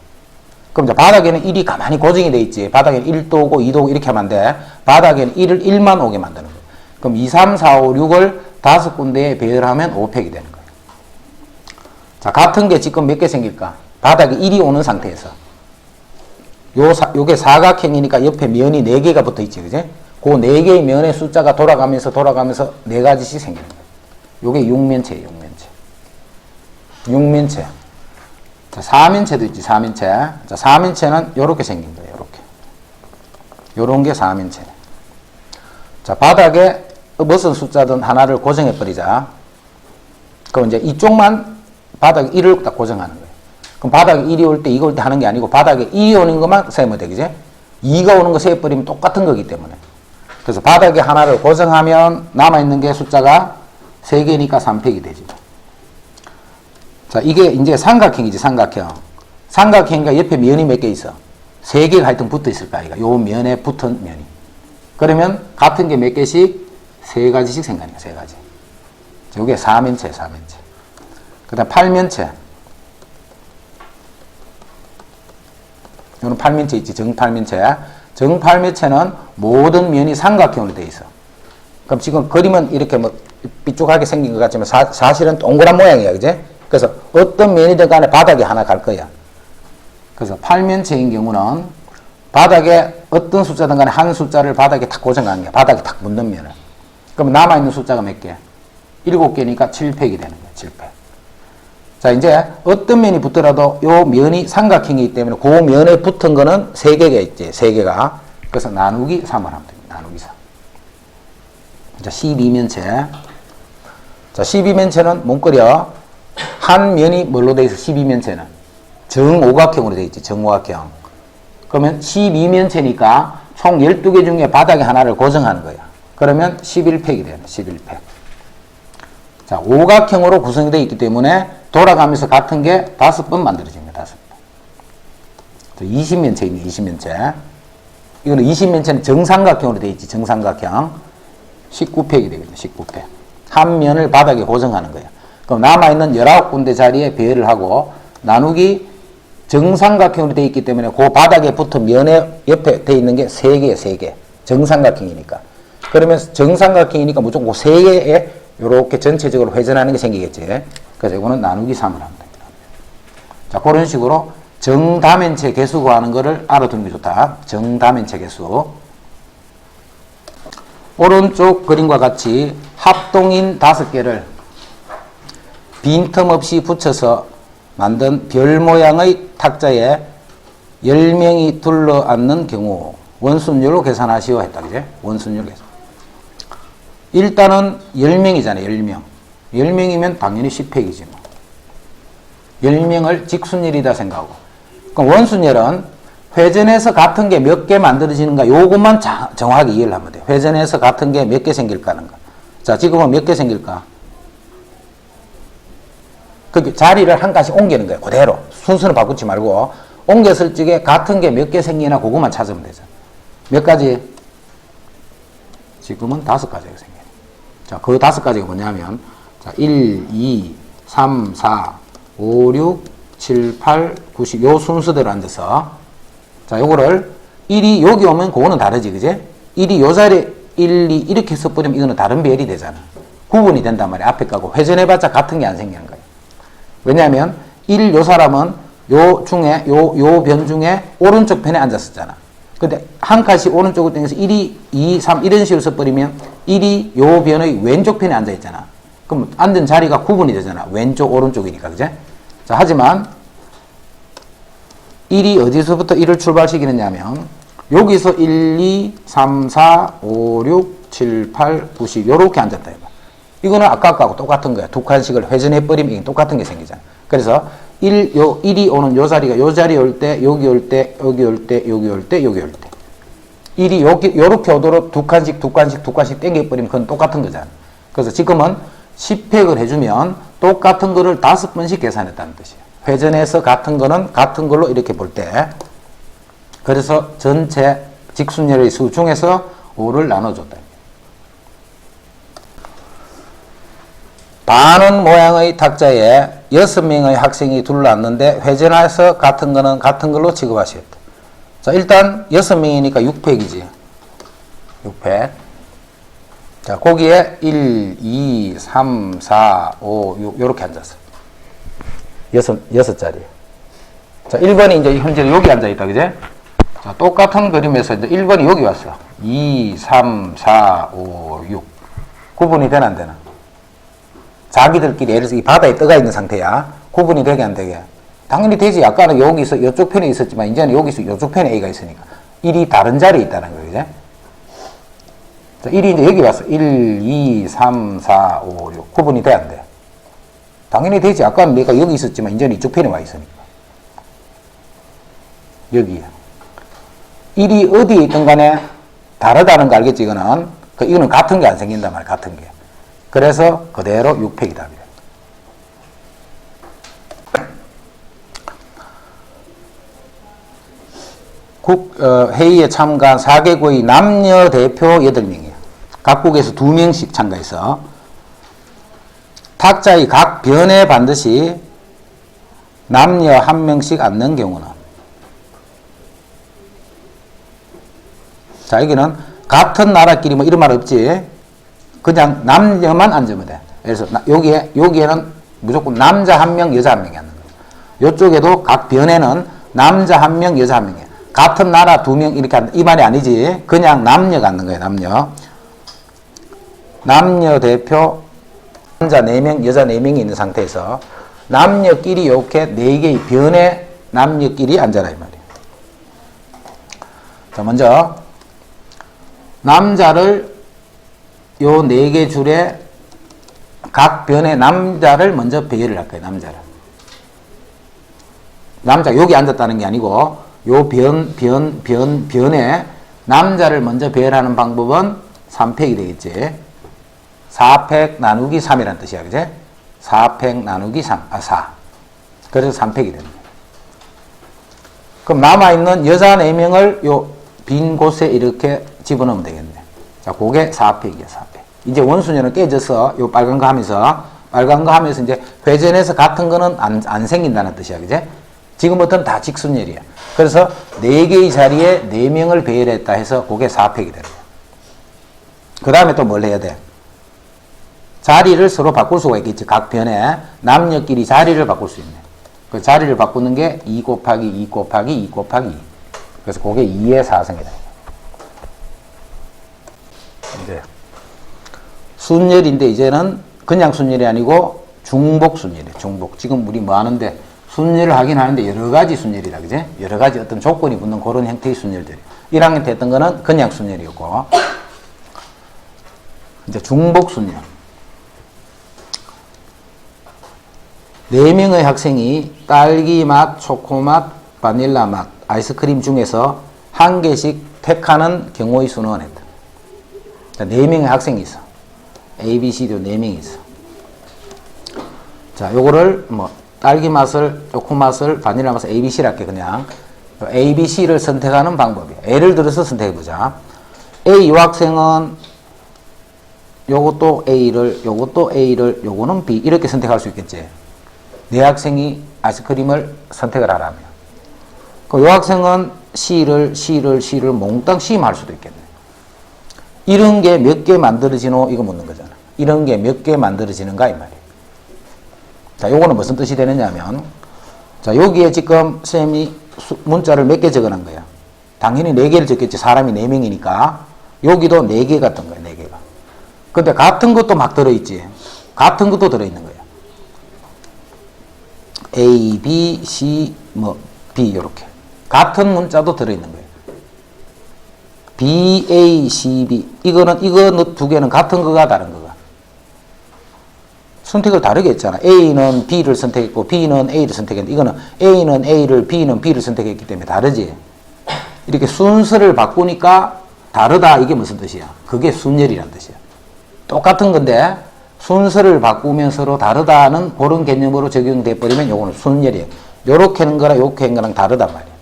Speaker 1: 그럼 이제 바닥에는 1이 가만히 고정이 돼 있지. 바닥에는 1도 오고 2도 오고 이렇게 하면 안 돼. 바닥에는 1을 1만 오게 만드는 거야. 그럼 2, 3, 4, 5, 6을 5군데에 배열하면 5팩이 되는 거예요. 자, 같은 게 지금 몇 개 생길까? 바닥에 1이 오는 상태에서. 요게 사각형이니까 옆에 면이 4개가 붙어 있지, 그지? 그 4개의 면의 숫자가 돌아가면서 4가지씩 생기는 거예요. 요게 6면체예요, 6면체. 자, 4면체도 있지, 4면체. 자, 4면체는 요렇게 생긴 거예요, 요렇게. 요런 게 4면체. 자, 바닥에 무슨 숫자든 하나를 고정해버리자. 그럼 이제 이쪽만 바닥에 1을 딱 고정하는 거예요. 그럼 바닥에 1이 올 때, 2가 올 때 하는 게 아니고 바닥에 1이 오는 것만 세면 돼, 그지? 2가 오는 거 세버리면 똑같은 거기 때문에. 그래서 바닥에 하나를 고정하면 남아있는 게 숫자가 3개니까 3팩이 되지. 자, 이게 이제 삼각형이지, 삼각형. 삼각형이니까 옆에 면이 몇 개 있어? 3개가 하여튼 붙어 있을 거야, 이거. 요 면에 붙은 면이. 그러면 같은 게 몇 개씩? 3가지씩 생각해요, 3가지. 요게 4면체. 그 다음 8면체. 요는 8면체 있지, 정팔면체. 정팔면체는 모든 면이 삼각형으로 되어 있어. 그럼 지금 그림은 이렇게 뭐 삐죽하게 생긴 것 같지만 사실은 동그란 모양이야, 그지? 그래서 어떤 면이든 간에 바닥에 하나 갈 거야. 그래서 8면체인 경우는 바닥에 어떤 숫자든 간에 한 숫자를 바닥에 탁 고정하는 거야. 바닥에 탁 묻는 면을. 그럼 남아있는 숫자가 몇 개? 7개니까 7팩이 되는 거야, 7팩. 자, 이제 어떤 면이 붙더라도 요 면이 삼각형이기 때문에 그 면에 붙은 거는 3개가 있지, 3개가. 그래서 나누기 3을 하면 됩니다. 나누기 3. 자, 12면체. 자, 12면체는 뭔거려? 한 면이 뭘로 되어 있어, 12면체는? 정오각형으로 되어 있지, 정오각형. 그러면 12면체니까 총 12개 중에 바닥에 하나를 고정하는 거야. 그러면 11팩이 돼요, 11팩. 자, 오각형으로 구성이 되어 있기 때문에 돌아가면서 같은 게 5번 만들어집니다. 5번. 20면체입니다. 20면체. 이거는 20면체는 정삼각형으로 되어 있지. 정삼각형. 19팩이 되겠죠. 19팩. 한 면을 바닥에 고정하는 거예요. 그럼 남아있는 19군데 자리에 배열을 하고 나누기 정삼각형으로 되어 있기 때문에 그 바닥에 붙은 면에 옆에 되어 있는 게 3개예요. 3개. 정삼각형이니까. 그러면 정삼각형이니까 무조건 그 3개에 이렇게 전체적으로 회전하는 게 생기겠지. 그래서 이거는 나누기 3을 하면 됩니다. 자, 그런 식으로 정다면체 개수 구하는 거를 알아두는 게 좋다. 정다면체 개수. 오른쪽 그림과 같이 합동인 5개를 빈틈없이 붙여서 만든 별 모양의 탁자에 10명이 둘러앉는 경우 원순율로 계산하시오 했다. 그제? 원순율 계산. 일단은 10명이잖아요. 10명. 10명이면 당연히 10팩이지 뭐. 10명을 직순율이다 생각하고. 그럼 원순율은 회전해서 같은 게 몇 개 만들어지는가 요것만 정확하게 이해를 하면 돼. 회전해서 같은 게 몇 개 생길까 하는 거. 자, 지금은 몇 개 생길까? 그 자리를 한 칸씩 옮기는 거야. 그대로. 순서는 바꾸지 말고 옮겼을 적에 같은 게 몇 개 생기나 그것만 찾으면 되죠. 몇 가지? 지금은 5가지가 생겨요. 자, 그 5가지가 뭐냐면 자, 1, 2, 3, 4, 5, 6, 7, 8, 9, 10 요 순서대로 앉아서 자, 요거를 1이 여기 오면 그거는 다르지, 그지? 1이 요 자리에 1, 2 이렇게 써버리면 이거는 다른 별이 되잖아. 구분이 된단 말이야. 앞에 가고 회전해봤자 같은 게 안 생기는 거야. 왜냐하면 1, 요 사람은 요 중에 요 변 중에 오른쪽 편에 앉았었잖아. 근데 한 칸씩 오른쪽으로 당겨서 1이 2, 3 이런 식으로 써버리면 1이 요 변의 왼쪽 편에 앉아있잖아. 그럼 앉은 자리가 구분이 되잖아. 왼쪽 오른쪽이니까, 그제? 자, 하지만 1이 어디서부터 1을 출발시키느냐면 여기서 1, 2, 3, 4, 5, 6, 7, 8, 9, 10 요렇게 앉았다 이거. 이거는 아까 거하고 똑같은 거야. 두 칸씩을 회전해버리면 똑같은 게 생기잖아. 그래서 1이 오는 요 자리가 요 자리에 올 때, 여기 올 때, 여기 올 때, 여기 올 때, 여기 올 때. 1이 요렇게 오도록 두 칸씩 땡겨버리면 그건 똑같은 거잖아. 그래서 지금은 10획을 해주면 똑같은 거를 5번씩 계산했다는 뜻이에요. 회전해서 같은 거는 같은 걸로 이렇게 볼 때. 그래서 전체 직순열의 수 중에서 5를 나눠줬다. 반원 모양의 탁자에 6명의 학생이 둘러앉는데 회전해서 같은 거는 같은 걸로 취급하시겠다. 자, 일단 6명이니까 6팩이지. 6팩. 자, 거기에 1, 2, 3, 4, 5, 6 요렇게 앉았어. 6자리. 자, 1번이 이제 현재 여기 앉아있다. 그제? 자, 똑같은 그림에서 이제 1번이 여기 왔어. 2, 3, 4, 5, 6. 구분이 되나 안 되나? 자기들끼리 예를 들어서 이 바다에 떠가 있는 상태야. 구분이 되게 안 되게? 당연히 되지. 아까는 여기서 이쪽 편에 있었지만 이제는 여기서 이쪽 편에 A가 있으니까 1이 다른 자리에 있다는 거예요. 그제? 자, 1이 이제 여기 왔어. 1, 2, 3, 4, 5, 6. 구분이 돼 안 돼? 당연히 되지. 아까는 내가 여기 있었지만 이제는 이쪽 편에 와 있으니까. 여기야. 1이 어디에 있든 간에 다르다는 거 알겠지, 이거는? 이거는 같은 게 안 생긴단 말이야, 같은 게. 그래서 그대로 6팩이 답이야. 회의에 참가한 4개국의 남녀 대표 8명이에요. 각국에서 2명씩 참가해서 탁자의 각 변에 반드시 남녀 1명씩 앉는 경우는, 자, 여기는 같은 나라끼리 뭐 이런 말 없지. 그냥 남녀만 앉으면 돼. 그래서 여기에는 무조건 남자 1명, 여자 1명이 앉는 거예요. 이쪽에도 각 변에는 남자 1명, 여자 1명이에요. 같은 나라 2명 이렇게 앉는, 이 말이 아니지. 그냥 남녀가 앉는 거예요. 남녀 대표 남자 4명, 여자 4명이 있는 상태에서 남녀끼리 이렇게 4개의 변에 남녀끼리 앉아라 이 말이에요. 자, 먼저 남자를 요 4개 줄에 각 변에 남자를 먼저 배열을 할 거예요. 남자 여기 앉았다는 게 아니고 요 변에 남자를 먼저 배열하는 방법은 3팩이 되겠지. 4팩 나누기 3이라는 뜻이야. 그제? 4팩 나누기 4. 그래서 3팩이 됩니다. 그럼 남아있는 여자 4명을 요 빈 곳에 이렇게 집어넣으면 되겠네. 자, 그게 4팩이야, 4팩. 이제 원순열은 깨져서 요 빨간 거 하면서 이제 회전해서 같은 거는 안 생긴다는 뜻이야. 그제? 지금부터는 다 직순열이야. 그래서 4개의 자리에 4명을 배열했다 해서 그게 4팩이 되는 거야. 그 다음에 또 뭘 해야 돼? 자리를 서로 바꿀 수가 있겠지. 각 변에 남녀끼리 자리를 바꿀 수 있네. 그 자리를 바꾸는 게 2 곱하기 2 곱하기 2 곱하기 2. 그래서 그게 2의 4승이다. 이제 순열인데 이제는 그냥 순열이 아니고 중복 순열이에요. 중복. 지금 우리 뭐 하는데 순열을 하긴 하는데 여러 가지 순열이라 그제? 여러 가지 어떤 조건이 붙는 그런 형태의 순열들이. 1학년 때 했던 거는 그냥 순열이었고 이제 중복 순열. 4명의 학생이 딸기 맛, 초코 맛, 바닐라 맛, 아이스크림 중에서 1개씩 택하는 경우의 수는 했다. 4명의 학생이 있어. A, B, C도 4명이 있어. 자, 요거를 뭐 딸기 맛을, 초코 맛을, 바닐라 맛을 A, B, C를 할게. 그냥 A, B, C를 선택하는 방법이야. 예를 들어서 선택해보자. A 요 학생은 요것도 A를, 요것도 A를, 요거는 B 이렇게 선택할 수 있겠지. 내 학생이 아이스크림을 선택을 하라면 그 요 학생은 C를 몽땅 C만 할 수도 있겠네. 이런 게 몇 개 만들어지노? 이거 묻는 거잖아. 이런 게 몇 개 만들어지는가 이 말이에요. 자, 요거는 무슨 뜻이 되느냐면, 자, 여기에 지금 쌤이 문자를 몇 개 적어놓은 거야. 당연히 4개를 적겠지. 사람이 4명이니까. 여기도 4개가 뜬 거야, 4개가. 근데 같은 것도 막 들어있지. 같은 것도 들어있는 거야. A, B, C, 뭐, B, 요렇게. 같은 문자도 들어있는 거예요. B, A, C, B. 이거 두 개는 같은 거가 다른 거가. 선택을 다르게 했잖아. A는 B를 선택했고 B는 A를 선택했는데 이거는 A는 A를 B는 B를 선택했기 때문에 다르지. 이렇게 순서를 바꾸니까 다르다. 이게 무슨 뜻이야? 그게 순열이란 뜻이야. 똑같은 건데 순서를 바꾸면 서로 다르다는 그런 개념으로 적용돼 버리면 요거는 순열이에요. 요렇게 하는 거랑 요렇게 하는 거랑 다르단 말이야.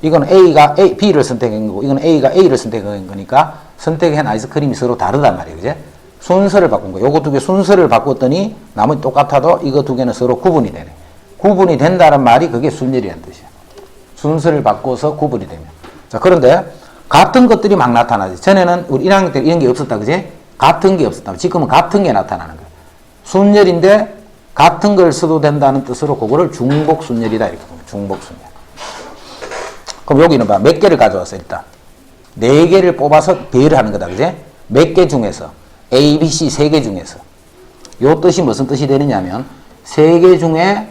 Speaker 1: 이거는 A가 B를 선택한 거고 이거는 A가 A를 선택한 거니까 선택한 아이스크림이 서로 다르단 말이에요. 그제? 순서를 바꾼 거예요. 요거 두 개 순서를 바꿨더니 나머지 똑같아도 이거 두 개는 서로 구분이 되네. 구분이 된다는 말이 그게 순열이라는 뜻이야. 순서를 바꿔서 구분이 되면. 자, 그런데 같은 것들이 막 나타나지. 전에는 우리 1학년 때 이런 게 없었다. 그지? 같은 게 없었다. 지금은 같은 게 나타나는 거야. 순열인데 같은 걸 써도 된다는 뜻으로 그거를 중복순열이다. 이렇게 보면 중복순열. 그럼 여기는 봐. 몇 개를 가져왔어, 일단. 4개를 뽑아서 배열을 하는 거다. 그지? 몇 개 중에서. A, B, C 3개 중에서. 요 뜻이 무슨 뜻이 되느냐면 3개 중에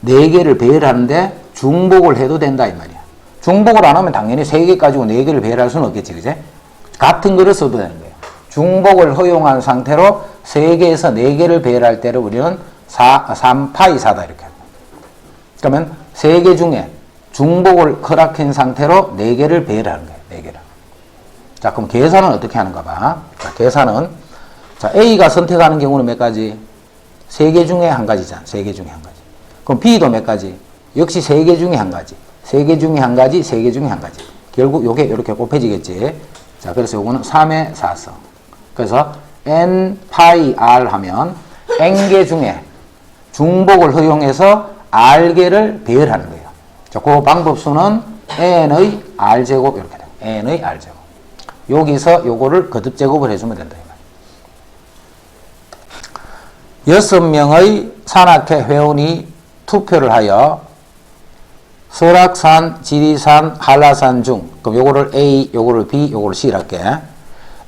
Speaker 1: 4개를 배열하는데 중복을 해도 된다 이 말이야. 중복을 안 하면 당연히 3개 가지고 4개를 배열할 수는 없겠지. 그제? 같은 거를 써도 되는 거예요. 중복을 허용한 상태로 3개에서 4개를 배열할 때를 우리는 3파이 4다 이렇게 합니다. 그러면 3개 중에 중복을 허락한 상태로 4개를 배열하는 거예요. 4개를. 자, 그럼 계산은 어떻게 하는가 봐. 자, 계산은, 자, A가 선택하는 경우는 몇 가지? 3개 중에 한 가지잖아. 3개 중에 한 가지. 그럼 B도 몇 가지? 역시 3개 중에 한 가지. 3개 중에 한 가지, 3개 중에 한 가지. 결국 요게 이렇게 곱해지겠지. 자, 그래서 요거는 3의 4성. 그래서 N 파이 R 하면 N개 중에 중복을 허용해서 R개를 배열하는 거예요. 자, 그 방법수는 N의 R제곱 이렇게 돼요. N의 R제곱. 여기서 요거를 거듭 제곱을 해주면 된다. 6명의 산악회 회원이 투표를 하여 설악산, 지리산, 한라산 중, 그럼 요거를 A, 요거를 B, 요거를 C를 할게.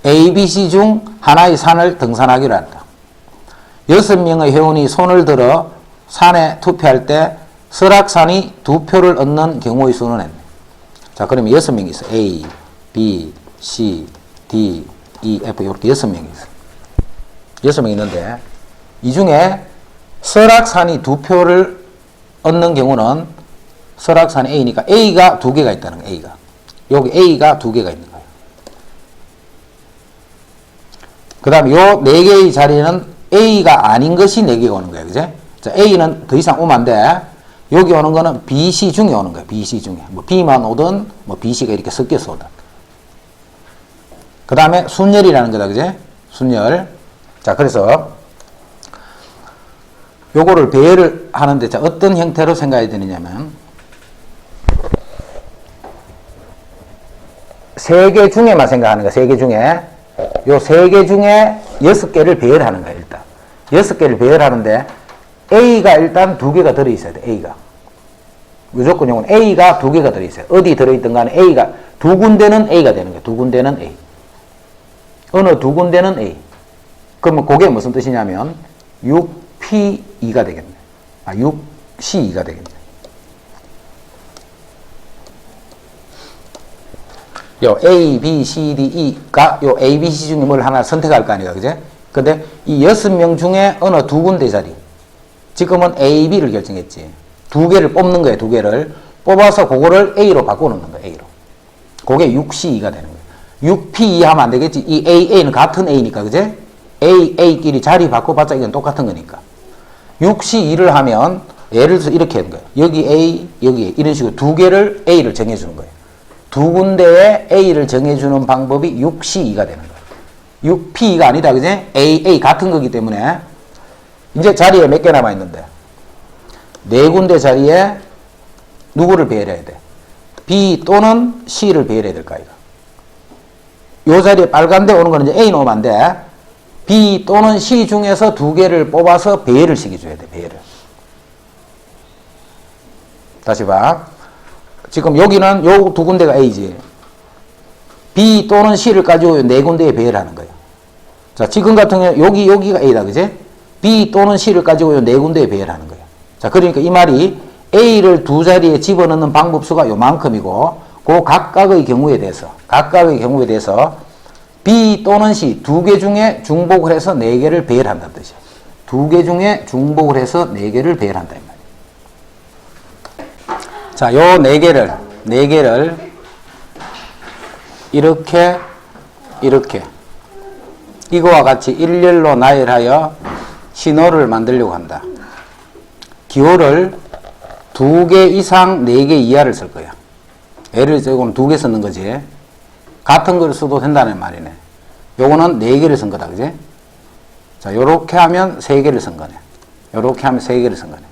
Speaker 1: A, B, C 중 하나의 산을 등산하기로 한다. 6명의 회원이 손을 들어 산에 투표할 때 설악산이 2표를 얻는 경우의 수는 했네. 자, 그러면 6명이 있어. A, B, C, D, E, F 이렇게 6명이 있어. 6명이 있는데 이 중에 설악산이 2표를 얻는 경우는 설악산이 A니까 A가 2개가 있다는 거야. A가. 여기 A가 2개가 있는 거예요. 그 다음에 요 4개의 자리에는 A가 아닌 것이 4개가 오는 거예요. 그죠? 자, A는 더 이상 오면 안 돼. 여기 오는 거는 B, C 중에 오는 거예요. B, C 중에. 뭐 B만 오든 뭐 B, C가 이렇게 섞여서 오든. 그 다음에 순열이라는 거다. 그제? 순열. 자, 그래서 요거를 배열을 하는데 자, 어떤 형태로 생각해야 되느냐면 3개 중에만 생각하는 거야. 3개 중에. 요 3개 중에 6개를 배열하는 거야. 일단. 6개를 배열하는데 A가 일단 2개가 들어있어야 돼. A가. 무조건 요건 A가 2개가 들어있어요. 어디 들어있든 간에 A가 2군데는 A가 되는 거야. 2군데는 A. 어느 2군데는 A. 그러면 그게 무슨 뜻이냐면 6P2가 되겠네. 6C2가 되겠네. 요 A, B, C, D, E가 요 A, B, C 중에 뭘 하나 선택할 거 아니야. 그제? 근데 이 6명 중에 어느 2군데 자리. 지금은 A, B를 결정했지. 2개를 뽑는 거예요. 2개를. 뽑아서 그거를 A로 바꿔놓는 거예요. A로. 그게 6C2가 되는 거예요. 6P2 하면 안 되겠지. 이 A는 같은 A니까. 그제? A끼리 자리 바꿔봤자 이건 똑같은 거니까. 6C2를 하면 예를 들어서 이렇게 하는 거예요. 여기 A, 여기 A. 이런 식으로 2개를 A를 정해주는 거예요. 2군데에 A를 정해주는 방법이 6C2가 되는 거예요. 6P2가 아니다. 그제? A 같은 거기 때문에 이제 자리에 몇 개 남아있는데 4군데 자리에 누구를 배열해야 돼? B 또는 C를 배열해야 될까? 요 자리에 빨간 데 오는 거는 이제 A 넣으면 안 돼. B 또는 C 중에서 2개를 뽑아서 배열을 시켜줘야 돼. 배열을. 다시 봐. 지금 여기는 요 2군데가 A지. B 또는 C를 가지고 4군데에 배열하는 거예요. 자, 지금 같은 경우 여기가 A다. 그지? B 또는 C를 가지고 4군데에 배열하는 거예요. 자, 그러니까 이 말이 A를 두 자리에 집어넣는 방법수가 요만큼이고 그 각각의 경우에 대해서 B 또는 C 두 개 중에 중복을 해서 4개를 배열한다는 뜻이에요. 두 개 중에 중복을 해서 4개를 배열한다 이 말이에요. 자, 요 4개를 이렇게 이거와 같이 일렬로 나열하여 신호를 만들려고 한다. 기호를 2개 이상 4개 이하를 쓸 거야. 예를 들어 이거는 2개 쓰는 거지. 같은 걸 써도 된다는 말이네. 요거는 4개를 쓴 거다. 그지? 자, 요렇게 하면 3개를 쓴 거네. 요렇게 하면 3개를 쓴 거네.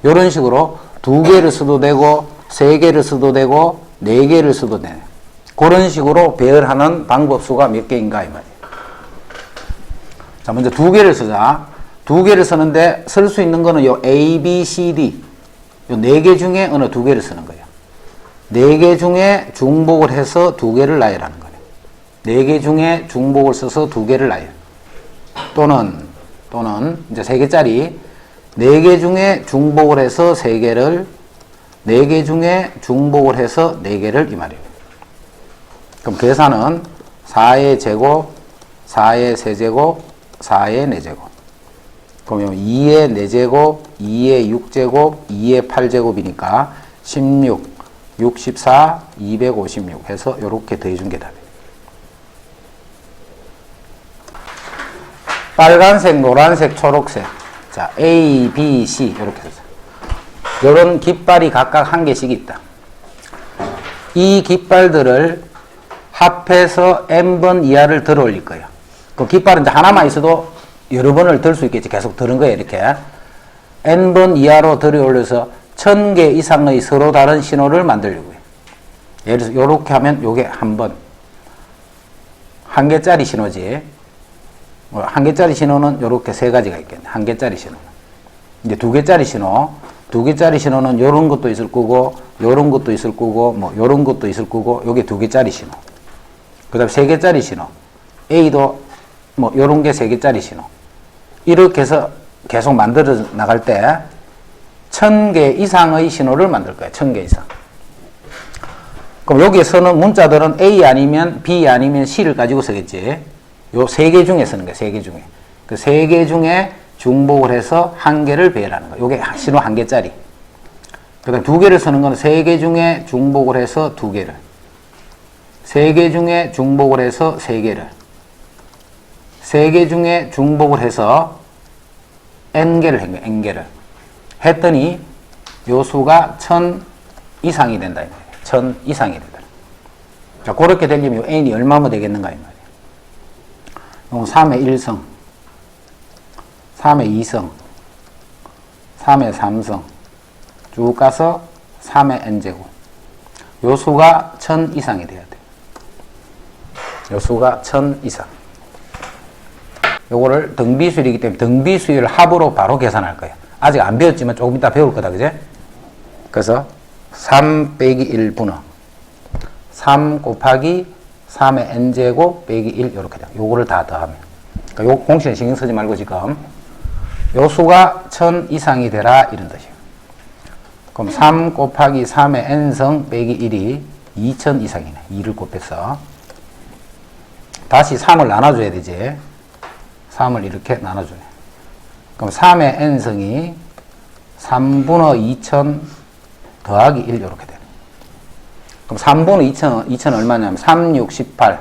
Speaker 1: 요런 식으로 2개를 써도 되고 3개를 써도 되고 4개를 써도 되네. 그런 식으로 배열하는 방법수가 몇 개인가 이 말이에요. 자, 먼저 2개를 쓰자. 2개를 쓰는데 쓸 수 있는 거는 요 A, B, C, D 요 4개 중에 어느 2개를 쓰는 거예요. 4개 중에 중복을 해서 2개를 나열하는 거예요. 4개 중에 중복을 써서 2개를 나열. 또는 이제 3개짜리 4개 중에 중복을 해서 3개를 4개 중에 중복을 해서 4개를 이 말이에요. 그럼 계산은 4의 제곱, 4의 세제곱, 4의 4제곱. 그러면 2의 4제곱, 2의 6제곱, 2의 8제곱이니까 16, 64, 256 해서 이렇게 더해준 게 답이에요. 빨간색, 노란색, 초록색. 자, A, B, C 이렇게 해서 이런 깃발이 각각 한 개씩 있다. 이 깃발들을 합해서 n번 이하를 들어 올릴 거예요. 그 깃발은 이제 하나만 있어도 여러 번을 들 수 있겠지. 계속 들은 거예요. 이렇게 n번 이하로 들어 올려서 1000개 이상의 서로 다른 신호를 만들려고 해요. 예를 들어서 이렇게 하면 요게 한 번. 한 개짜리 신호지. 한 개짜리 신호는 이렇게 3가지가 있겠네. 한 개짜리 신호는. 이제 2개짜리 신호. 2개짜리 신호는 요런 것도 있을 거고, 요런 것도 있을 거고, 뭐 요런 것도 있을 거고, 요게 2개짜리 신호. 그 다음에 3개짜리 신호. A도 뭐 요런 게 3개짜리 신호. 이렇게 해서 계속 만들어 나갈 때 1000개 이상의 신호를 만들 거예요. 1000개 이상. 그럼 여기에서는 문자들은 A 아니면 B 아니면 C를 가지고 쓰겠지. 요 3개 중에 쓰는 거예요. 3개 중에. 그 3개 중에 중복을 해서 한 개를 배열하는 거예요. 요게 신호 1개짜리. 그 다음 2개를 쓰는 건 3개 중에 중복을 해서 2개를. 3개 중에 중복을 해서 3개를. 3개 중에 중복을 해서 n개를 한 거예요. n개를. 했더니 요 수가 1000 이상이 된다. 1000 이상이 된다. 자, 그렇게 되려면 요 n이 얼마면 되겠는가 이 말이에요. 3의 1성, 3의 2성, 3의 3성 쭉 가서 3의 n제곱. 요 수가 1000 이상이 돼야 돼. 요 수가 1000 이상. 요거를 등비수열이기 때문에 등비수열 합으로 바로 계산할 거예요. 아직 안 배웠지만 조금 이따 배울 거다. 그제? 그래서 3 빼기 1 분어. 3 곱하기 3의 n제곱 빼기 1 이렇게 돼요. 요거를 다 더하면. 그러니까 요 공식에 신경 쓰지 말고 지금 요 수가 1000 이상이 되라 이런 뜻이에요. 그럼 3 곱하기 3의 n성 빼기 1이 2000 이상이네. 2를 곱해서 다시 3을 나눠줘야 되지. 3을 이렇게 나눠주네. 그럼 3의 n성이 3분의 2000 더하기 1 이렇게 되네. 그럼 3분의 2000 얼마냐면 3618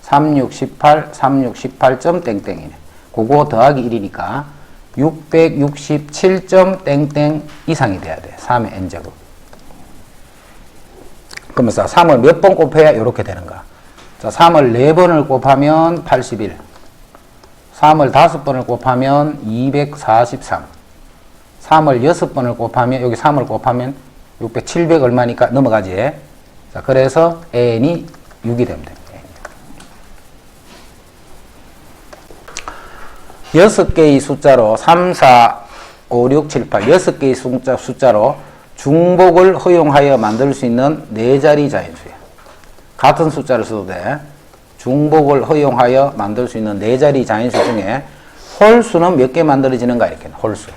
Speaker 1: 3618점 땡땡이네. 그거 더하기 1이니까 667점 땡땡 이상이 돼야 돼. 3의 n제곱. 그러면서 3을 몇 번 곱해야 이렇게 되는가. 자, 3을 4번을 곱하면 81. 3을 5번을 곱하면 243. 3을 6번을 곱하면, 여기 3을 곱하면 600, 700 얼마니까 넘어가지. 자, 그래서 n이 6이 되면 됩니다. 6개의 숫자로 3, 4, 5, 6, 7, 8 6개의 숫자로 중복을 허용하여 만들 수 있는 4자리 자연수야. 같은 숫자를 써도 돼. 중복을 허용하여 만들 수 있는 4자리 자연수 중에 홀수는 몇 개 만들어지는가 이렇게 홀수.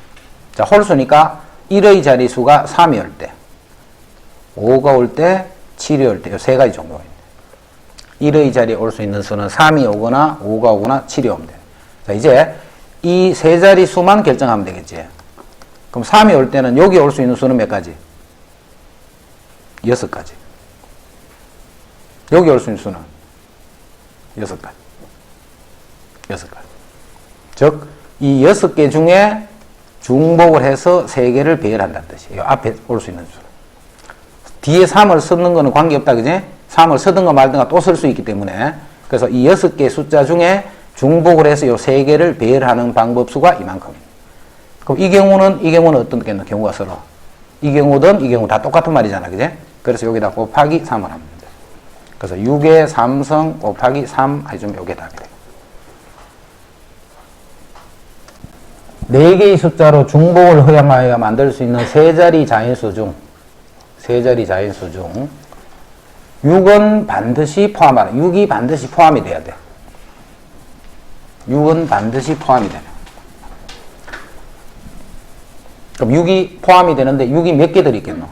Speaker 1: 자, 홀수니까 1의 자리수가 3이 올 때, 5가 올 때, 7이 올 때, 이 세 가지 종류가 있네. 1의 자리에 올 수 있는 수는 3이 오거나 5가 오거나 7이 오면 돼. 자, 이제 이 세 자리 수만 결정하면 되겠지. 그럼 3이 올 때는 여기 올 수 있는 수는 몇 가지? 6가지. 여기 올 수 있는 수는 6가지. 6가지. 즉, 이 6개 중에 중복을 해서 3개를 배열한다는 뜻이에요. 앞에 올 수 있는 수. 뒤에 3을 쓰는 거는 관계없다, 그지? 3을 쓰든가 말든가 또 쓸 수 있기 때문에. 그래서 이 6개 숫자 중에 중복을 해서 이 3개를 배열하는 방법수가 이만큼입니다. 그럼 이 경우는 어떤 경우가 서로? 이 경우든 이 경우 다 똑같은 말이잖아, 그지? 그래서 여기다 곱하기 3을 하면 돼. 그래서 6의 3승 곱하기 3 해주면 요게 답이 돼. 4개의 숫자로 중복을 허용하여 만들 수 있는 세 자리 자인수 중 6은 반드시 포함하라. 6이 반드시 포함이 돼야 돼. 6은 반드시 포함이 되네. 그럼 6이 포함이 되는데 6이 몇 개 들어있겠노?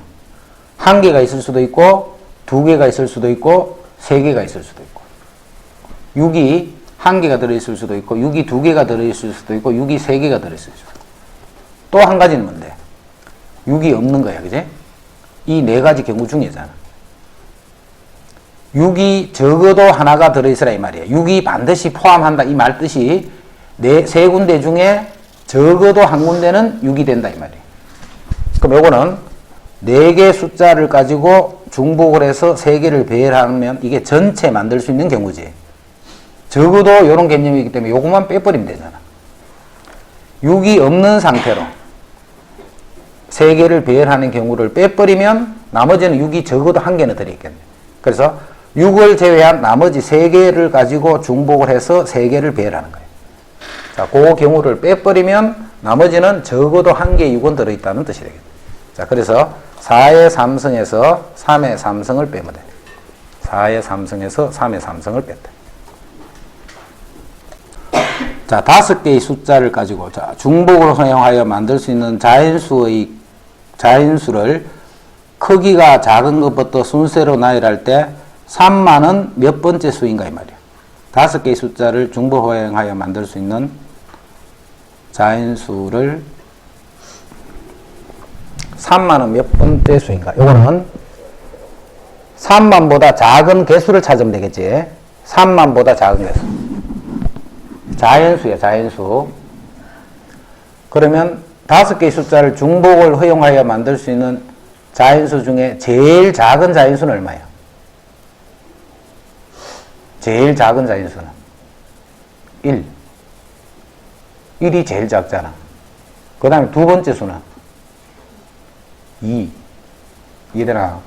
Speaker 1: 1개가 있을 수도 있고 2개가 있을 수도 있고 3개가 있을 수도 있고 6이 1개가 들어있을 수도 있고 6이 2개가 들어있을 수도 있고 6이 3개가 들어있을 수도 있고 또 한 가지는 뭔데? 6이 없는 거야, 그지? 이 4가지 경우 중이잖아. 6이 적어도 하나가 들어있으라 이 말이야. 6이 반드시 포함한다 이 말 뜻이 세 군데 중에 적어도 한 군데는 6이 된다 이 말이야. 그럼 요거는 4개 숫자를 가지고 중복을 해서 3개를 배열하면 이게 전체 만들 수 있는 경우지. 적어도 이런 개념이기 때문에 요것만 빼버리면 되잖아. 6이 없는 상태로 3개를 배열하는 경우를 빼버리면 나머지는 6이 적어도 1개는 들어있겠네. 그래서 6을 제외한 나머지 3개를 가지고 중복을 해서 3개를 배열하는 거예요. 자, 그 경우를 빼버리면 나머지는 적어도 1개 6은 들어있다는 뜻이 되겠네. 자, 그래서 4의 3승에서 3의 3승을 빼면 돼. 4의 3승에서 3의 3승을 뺐다. 자, 5개의 숫자를 가지고 중복을 허용하여 만들 수 있는 자인수를 크기가 작은 것부터 순서로 나열할 때 3만은 몇 번째 수인가 이 말이야. 5개의 숫자를 중복 허용하여 만들 수 있는 자인수를 3만은 몇 번째 수인가? 요거는 3만보다 작은 개수를 찾으면 되겠지. 3만보다 작은 개수. 자연수야, 자연수. 그러면 5개의 숫자를 중복을 허용하여 만들 수 있는 자연수 중에 제일 작은 자연수는 얼마야? 제일 작은 자연수는 1. 1이 제일 작잖아. 그 다음에 두 번째 수는 2. 이해되나?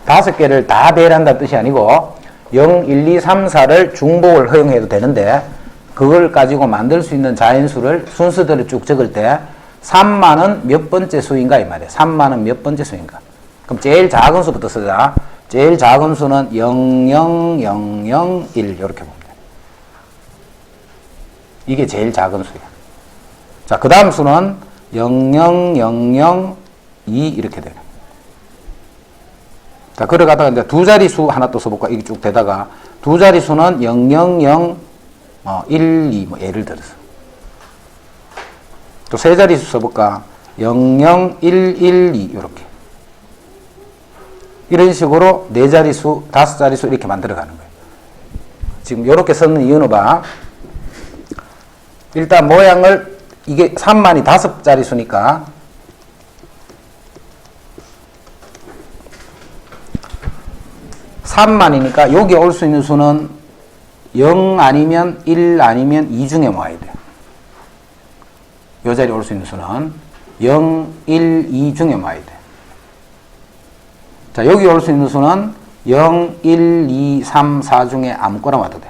Speaker 1: 5개를 다 배열한다는 뜻이 아니고 0, 1, 2, 3, 4를 중복을 허용해도 되는데 그걸 가지고 만들 수 있는 자연수를 순서대로 쭉 적을 때 3만은 몇 번째 수인가 이 말이야. 3만은 몇 번째 수인가. 그럼 제일 작은 수부터 쓰자. 제일 작은 수는 0, 0, 0, 0, 1 이렇게 보면 돼. 이게 제일 작은 수야. 자, 그 다음 수는 0, 0, 0, 0, 2 이렇게 되네. 자, 그래가다가 이제 두 자리 수 하나 또 써볼까? 이게 쭉 되다가 두 자리 수는 0, 0, 0, 1, 2 뭐 예를 들어서 또 세 자리 수 써볼까? 0, 0, 1, 1, 2 이렇게 이런 식으로 네 자리 수, 다섯 자리 수 이렇게 만들어 가는 거예요. 지금 이렇게 쓰는 이유는 봐. 일단 모양을 이게 3만이 다섯 자리 수니까 3만이니까 여기 올 수 있는 수는 0 아니면 1 아니면 2 중에 모아야 돼. 이 자리에 올 수 있는 수는 0, 1, 2 중에 모아야 돼. 자, 여기 올 수 있는 수는 0, 1, 2, 3, 4 중에 아무거나 와도 돼.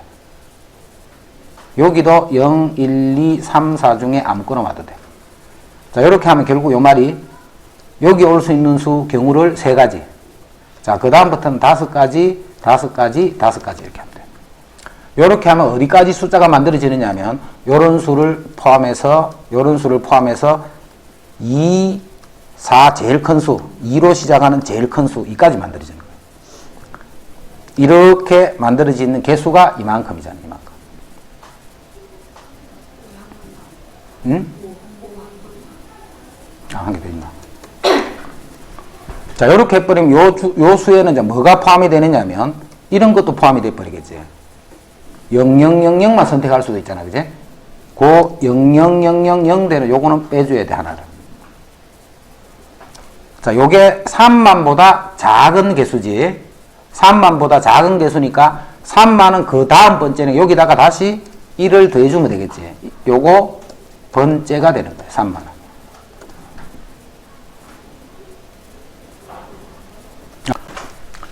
Speaker 1: 여기도 0, 1, 2, 3, 4 중에 아무거나 와도 돼. 자, 이렇게 하면 결국 요 말이 여기 올 수 있는 수 경우를 세 가지. 자, 그 다음부터는 5가지, 5가지, 5가지 이렇게 하면 돼. 이렇게 하면 어디까지 숫자가 만들어지느냐 하면 요런 수를 포함해서 2, 4 제일 큰 수, 2로 시작하는 제일 큰 수, 이까지 만들어지는 거예요. 이렇게 만들어지는 개수가 이만큼이잖아요. 이만큼. 응? 한 개 더 있나? 자, 요렇게 해버리면 요 수에는 이제 뭐가 포함이 되느냐면, 이런 것도 포함이 돼버리겠지. 0000만 선택할 수도 있잖아. 그지? 그 0000대로 요거는 빼줘야 돼, 하나를. 자, 요게 3만보다 작은 개수지. 3만보다 작은 개수니까 3만은 그 다음 번째는 여기다가 다시 1을 더해주면 되겠지. 요거 번째가 되는 거예요. 3만은.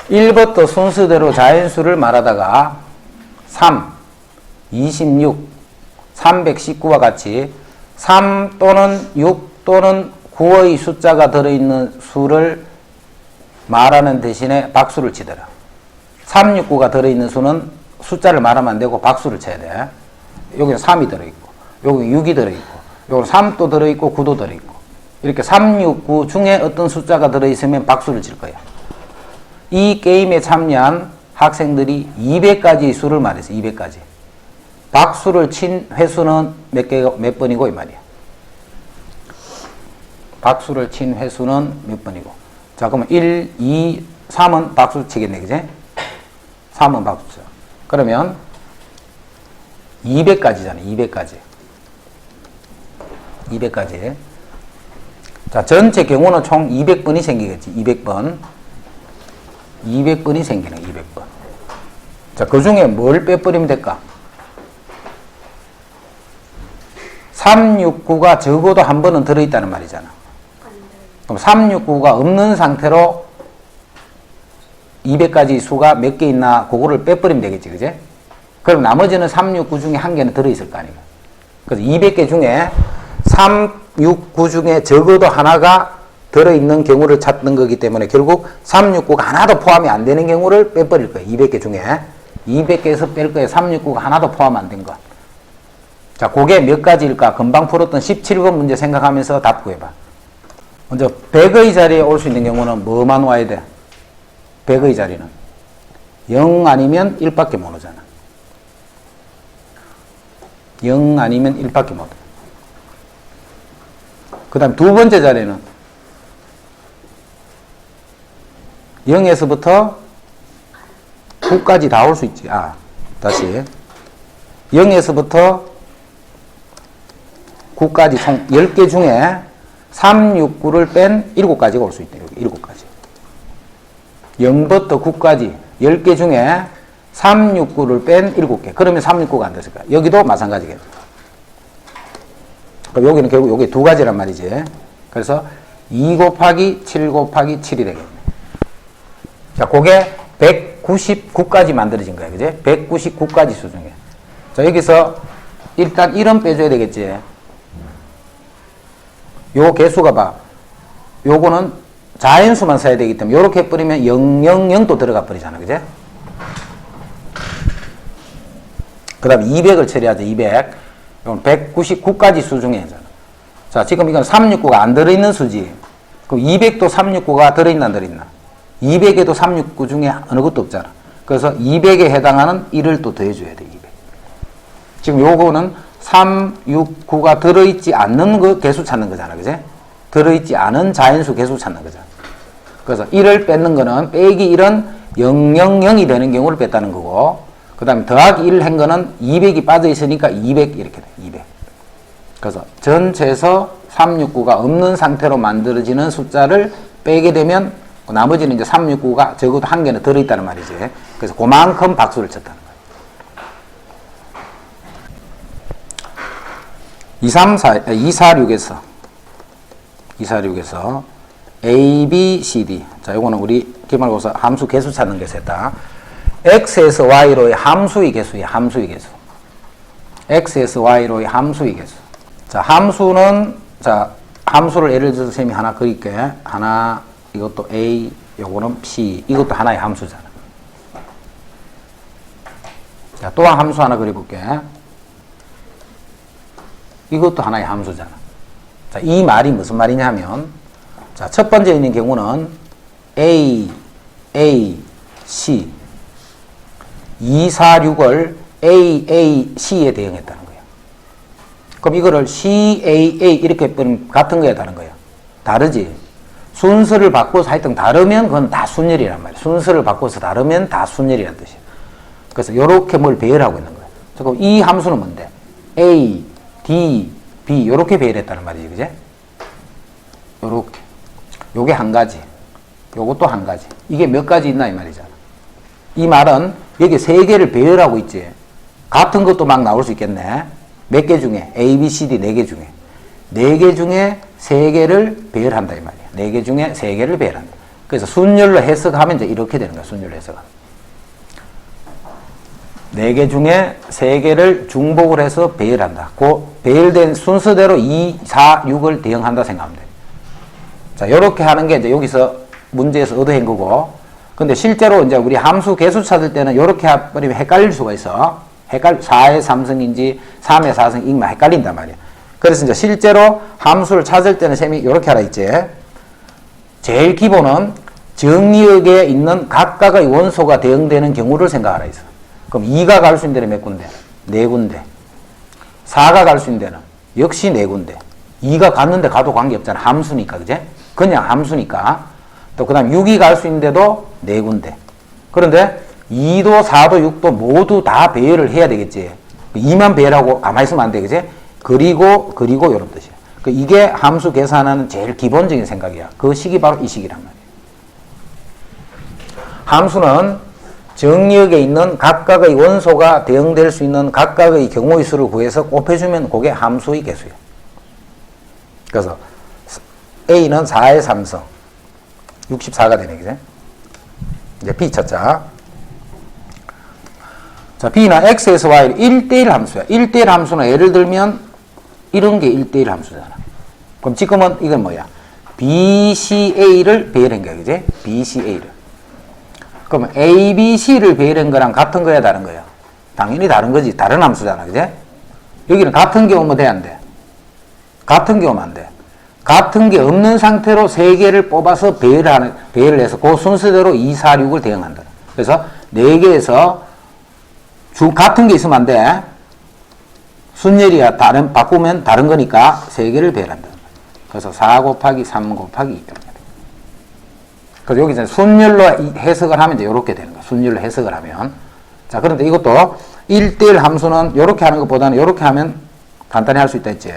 Speaker 1: 1부터 순서대로 자연수를 말하다가 3, 26, 319와 같이 3 또는 6 또는 9의 숫자가 들어있는 수를 말하는 대신에 박수를 치더라. 369가 들어있는 수는 숫자를 말하면 안 되고 박수를 쳐야 돼. 여기는 3이 들어있고, 여기는 6이 들어있고, 여기는 3도 들어있고, 9도 들어있고. 이렇게 369 중에 어떤 숫자가 들어있으면 박수를 칠 거야. 이 게임에 참여한 학생들이 200가지 수를 말했어. 200가지. 박수를 친 횟수는 몇 번이고 이 말이야. 박수를 친 횟수는 몇 번이고. 자, 그러면 1, 2, 3은 박수 치겠네. 그지? 3은 박수 쳐. 그러면 200가지잖아. 200가지. 200가지. 자, 전체 경우는 총 200번이 생기겠지. 200번. 200번이 생기네. 200번. 자, 그 중에 뭘 빼버리면 될까? 369가 적어도 한 번은 들어있다는 말이잖아. 그럼 369가 없는 상태로 200가지 수가 몇 개 있나 그거를 빼버리면 되겠지. 그제? 그럼 나머지는 369 중에 한 개는 들어있을 거 아니에요. 그래서 200개 중에 369 중에 적어도 하나가 들어있는 경우를 찾는 거기 때문에 결국 369가 하나도 포함이 안 되는 경우를 빼버릴 거예요. 200개 중에. 200개에서 뺄 거예요. 369가 하나도 포함 안 된 거. 자, 그게 몇 가지일까? 금방 풀었던 17번 문제 생각하면서 답 구해봐. 먼저 100의 자리에 올 수 있는 경우는 뭐만 와야 돼? 100의 자리는 0 아니면 1밖에 못 오잖아. 0 아니면 1밖에 못 오. 그 다음 두 번째 자리는 0에서부터 9까지 다 올 수 있지. 다시 0에서부터 9까지 총 10개 중에 369를 뺀 7가지가 올 수 있다. 여기 7가지. 0부터 9까지 10개 중에 369를 뺀 7개. 그러면 369가 안 됐을까? 여기도 마찬가지겠다. 그럼 여기는 결국 여기 두 가지란 말이지. 그래서 2 곱하기 7 곱하기 7이 되겠네. 자, 그게 199까지 만들어진 거야. 그지? 199가지 수 중에. 자, 여기서 일단 1은 빼줘야 되겠지. 요 개수가 봐. 요거는 자연수만 써야 되기 때문에 요렇게 해버리면 000도 들어가 버리잖아. 그지? 그 다음에 200을 처리하죠. 200. 이건 199가지 수 중에. 자, 지금 이건 369가 안 들어있는 수지. 그럼 200도 369가 들어있나 안 들어있나? 200에도 369 중에 어느 것도 없잖아. 그래서 200에 해당하는 1을 또 더해줘야 돼. 200. 지금 요거는 369가 들어있지 않는 그 개수 찾는 거잖아. 그지? 들어있지 않은 자연수 개수 찾는 거잖아. 그래서 1을 뺏는 거는 빼기 1은 000이 되는 경우를 뺐다는 거고, 그 다음에 더하기 1을 한 거는 200이 빠져 있으니까 200 이렇게 돼. 200. 그래서 전체에서 369가 없는 상태로 만들어지는 숫자를 빼게 되면 나머지는 이제 369가 적어도 한 개는 들어있다는 말이지. 그래서 그만큼 박수를 쳤다는 거예요. 246에서 A, B, C, D. 자, 요거는 우리 기말고사 함수 개수 찾는 게 셌다. X에서 Y로의 함수의 개수야. 함수의 개수. X에서 Y로의 함수의 개수. 자, 함수는, 자, 함수를 예를 들어서 쌤이 하나 그릴게. 하나, 이것도 A, 요거는 C. 이것도 하나의 함수잖아. 자, 또 한 함수 하나 그려볼게. 이것도 하나의 함수잖아. 자, 이 말이 무슨 말이냐 하면, 자, 첫 번째 있는 경우는 A, C 2, 4, 6을 A, A, C에 대응했다는 거예요. 그럼 이거를 C, A, A 이렇게 빼면 같은 거야, 다른 거야? 다르지? 순서를 바꿔서 하여튼 다르면 그건 다 순열이란 말이야. 순서를 바꿔서 다르면 다 순열이란 뜻이야. 그래서 이렇게 뭘 배열하고 있는 거야. 그럼 이 함수는 뭔데? A, D, B 이렇게 배열했다는 말이지, 그제? 요렇게. 요게 한 가지. 요것도 한 가지. 이게 몇 가지 있나 이 말이잖아. 이 말은 여기 세 개를 배열하고 있지. 같은 것도 막 나올 수 있겠네. 몇 개 중에 A, B, C, D 네 개 중에 네 개 중에 세 개를 배열한다 이 말이야. 네 개 중에 세 개를 배열한다. 그래서 순열로 해석하면 이제 이렇게 되는 거야. 순열로 해석하면. 네 개 중에 세 개를 중복을 해서 배열한다. 그 배열된 순서대로 2, 4, 6을 대응한다 생각하면 돼. 자, 요렇게 하는 게 이제 여기서 문제에서 얻어낸 거고. 근데 실제로 이제 우리 함수 개수 찾을 때는 요렇게 해버리면 헷갈릴 수가 있어. 4의 3승인지 3의 4승 이만 헷갈린단 말이야. 그래서 이제 실제로 함수를 찾을 때는 쌤이 요렇게 하라 했지. 제일 기본은 정리역에 있는 각각의 원소가 대응되는 경우를 생각하라 했어. 그럼 2가 갈 수 있는 데는 몇 군데? 4군데. 4가 갈 수 있는 데는 역시 4군데. 2가 갔는데 가도 관계없잖아. 함수니까, 그제? 그냥 함수니까. 또 그 다음 6이 갈 수 있는 데도 4군데. 그런데 2도 4도 6도 모두 다 배열을 해야 되겠지. 2만 배열하고 가만히 있으면 안 돼, 그제? 그리고 이런 뜻이야. 이게 함수 계산하는 제일 기본적인 생각이야. 그 식이 바로 이 식이란 말이야. 함수는 정리역에 있는 각각의 원소가 대응될 수 있는 각각의 경우의 수를 구해서 곱해주면 그게 함수의 개수야. 그래서 A는 4의 3승 64가 되네, 그제? 이제 B 찾자. 자, B는 X에서 Y를 1대1 함수야. 1대1 함수는 예를 들면 이런 게 1대1 함수잖아. 그럼 지금은 이건 뭐야? BCA를 배열한 거야, 그제? BCA를. 그럼 ABC를 배열한 거랑 같은 거야, 다른 거야? 당연히 다른 거지. 다른 함수잖아, 그제? 여기는 같은 게 오면 돼, 안 돼? 같은 게 오면 안 돼. 같은 게 없는 상태로 세 개를 뽑아서 배열을 해서 그 순서대로 2, 4, 6을 대응한다. 그래서 네 개에서 같은 게 있으면 안 돼. 순열이야. 바꾸면 다른 거니까 세 개를 배열한다. 그래서 4 곱하기 3 곱하기 2. 그래서 여기 이제 순열로 해석을 하면 이제 이렇게 되는 거야. 순열로 해석을 하면. 자, 그런데 이것도 1대1 함수는 이렇게 하는 것보다는 이렇게 하면 간단히 할 수 있다 했지.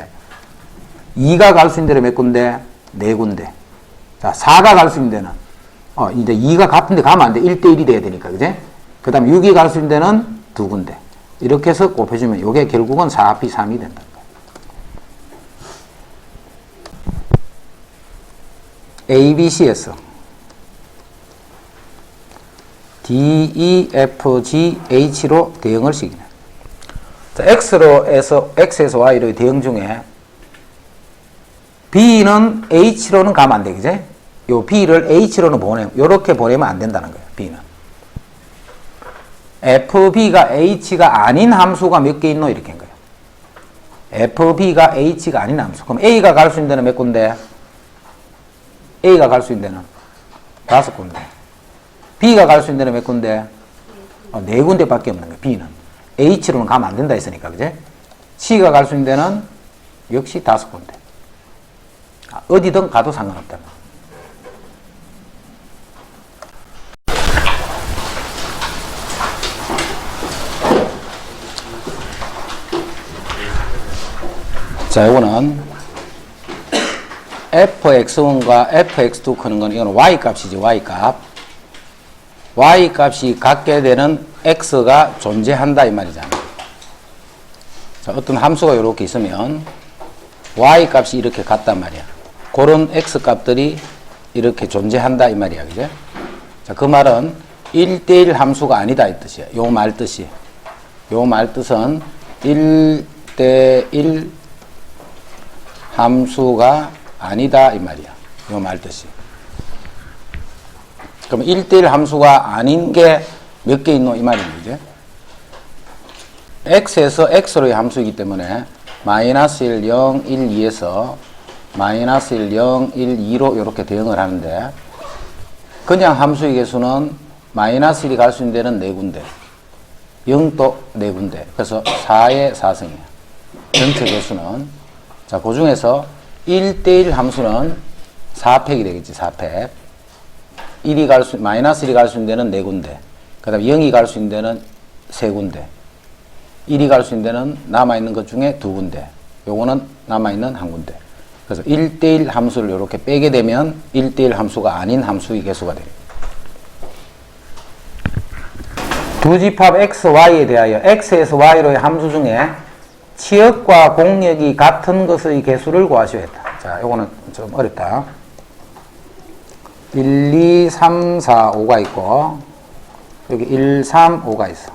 Speaker 1: 2가 갈 수 있는 데는 몇 군데? 4군데. 자, 4가 갈 수 있는 데는 이제 2가 같은 데 가면 안 돼. 1대1이 돼야 되니까. 그제? 그 다음 6이 갈 수 있는 데는 2군데. 이렇게 해서 곱해주면 이게 결국은 4p3이 된다. ABC에서 D, E, F, G, H로 대응을 시키네. 자, X에서 Y로 대응 중에 B는 H로는 가면 안 돼, 그제? 요 B를 H로는 요렇게 보내면 안 된다는 거예요, B는. FB가 H가 아닌 함수가 몇 개 있노? 이렇게 한 거예요. FB가 H가 아닌 함수. 그럼 A가 갈 수 있는 데는 몇 군데? A가 갈 수 있는 데는 5군데. B가 갈 수 있는 데는 몇 군데? 4군데 밖에 없는 거예요, B는. H로는 가면 안 된다 했으니까, 그제? C가 갈 수 있는 데는 역시 5군데. 어디든 가도 상관없다. 자, 이거는 fx1과 fx2 크는 건 이거는 y 값이지, y 값. y 값이 같게 되는 x가 존재한다 이 말이잖아. 자, 어떤 함수가 이렇게 있으면 y 값이 이렇게 같단 말이야. 그런 x 값들이 이렇게 존재한다 이 말이야, 그죠? 자, 그 말은 1대1 함수가 아니다 이 뜻이야. 요 말 뜻이. 요 말 뜻은 1대1 함수가 아니다 이 말이야. 요 말 뜻이. 그럼 1대1 함수가 아닌 게 몇 개 있노 이 말이야, 그죠? x에서 x로의 함수이기 때문에 마이너스 1, 0, 1, 2에서 마이너스 1, 0, 1, 2로 이렇게 대응을 하는데, 그냥 함수의 개수는 마이너스 1이 갈 수 있는 데는 4군데, 0도 4군데, 그래서 4의 4승이에요. 전체 개수는. 자, 그 중에서 1대1 함수는 4팩이 되겠지, 4팩. 마이너스 1이 갈 수 있는 데는 4군데, 그 다음에 0이 갈 수 있는 데는 3군데, 1이 갈 수 있는 데는 남아있는 것 중에 2군데, 요거는 남아있는 1군데. 그래서 1대1 함수를 이렇게 빼게 되면 1대1 함수가 아닌 함수의 개수가 됩니다. 두 집합 x, y에 대하여 x에서 y로의 함수 중에 치역과 공역이 같은 것의 개수를 구하시오 했다. 자, 요거는 좀 어렵다. 1, 2, 3, 4, 5가 있고 여기 1, 3, 5가 있어.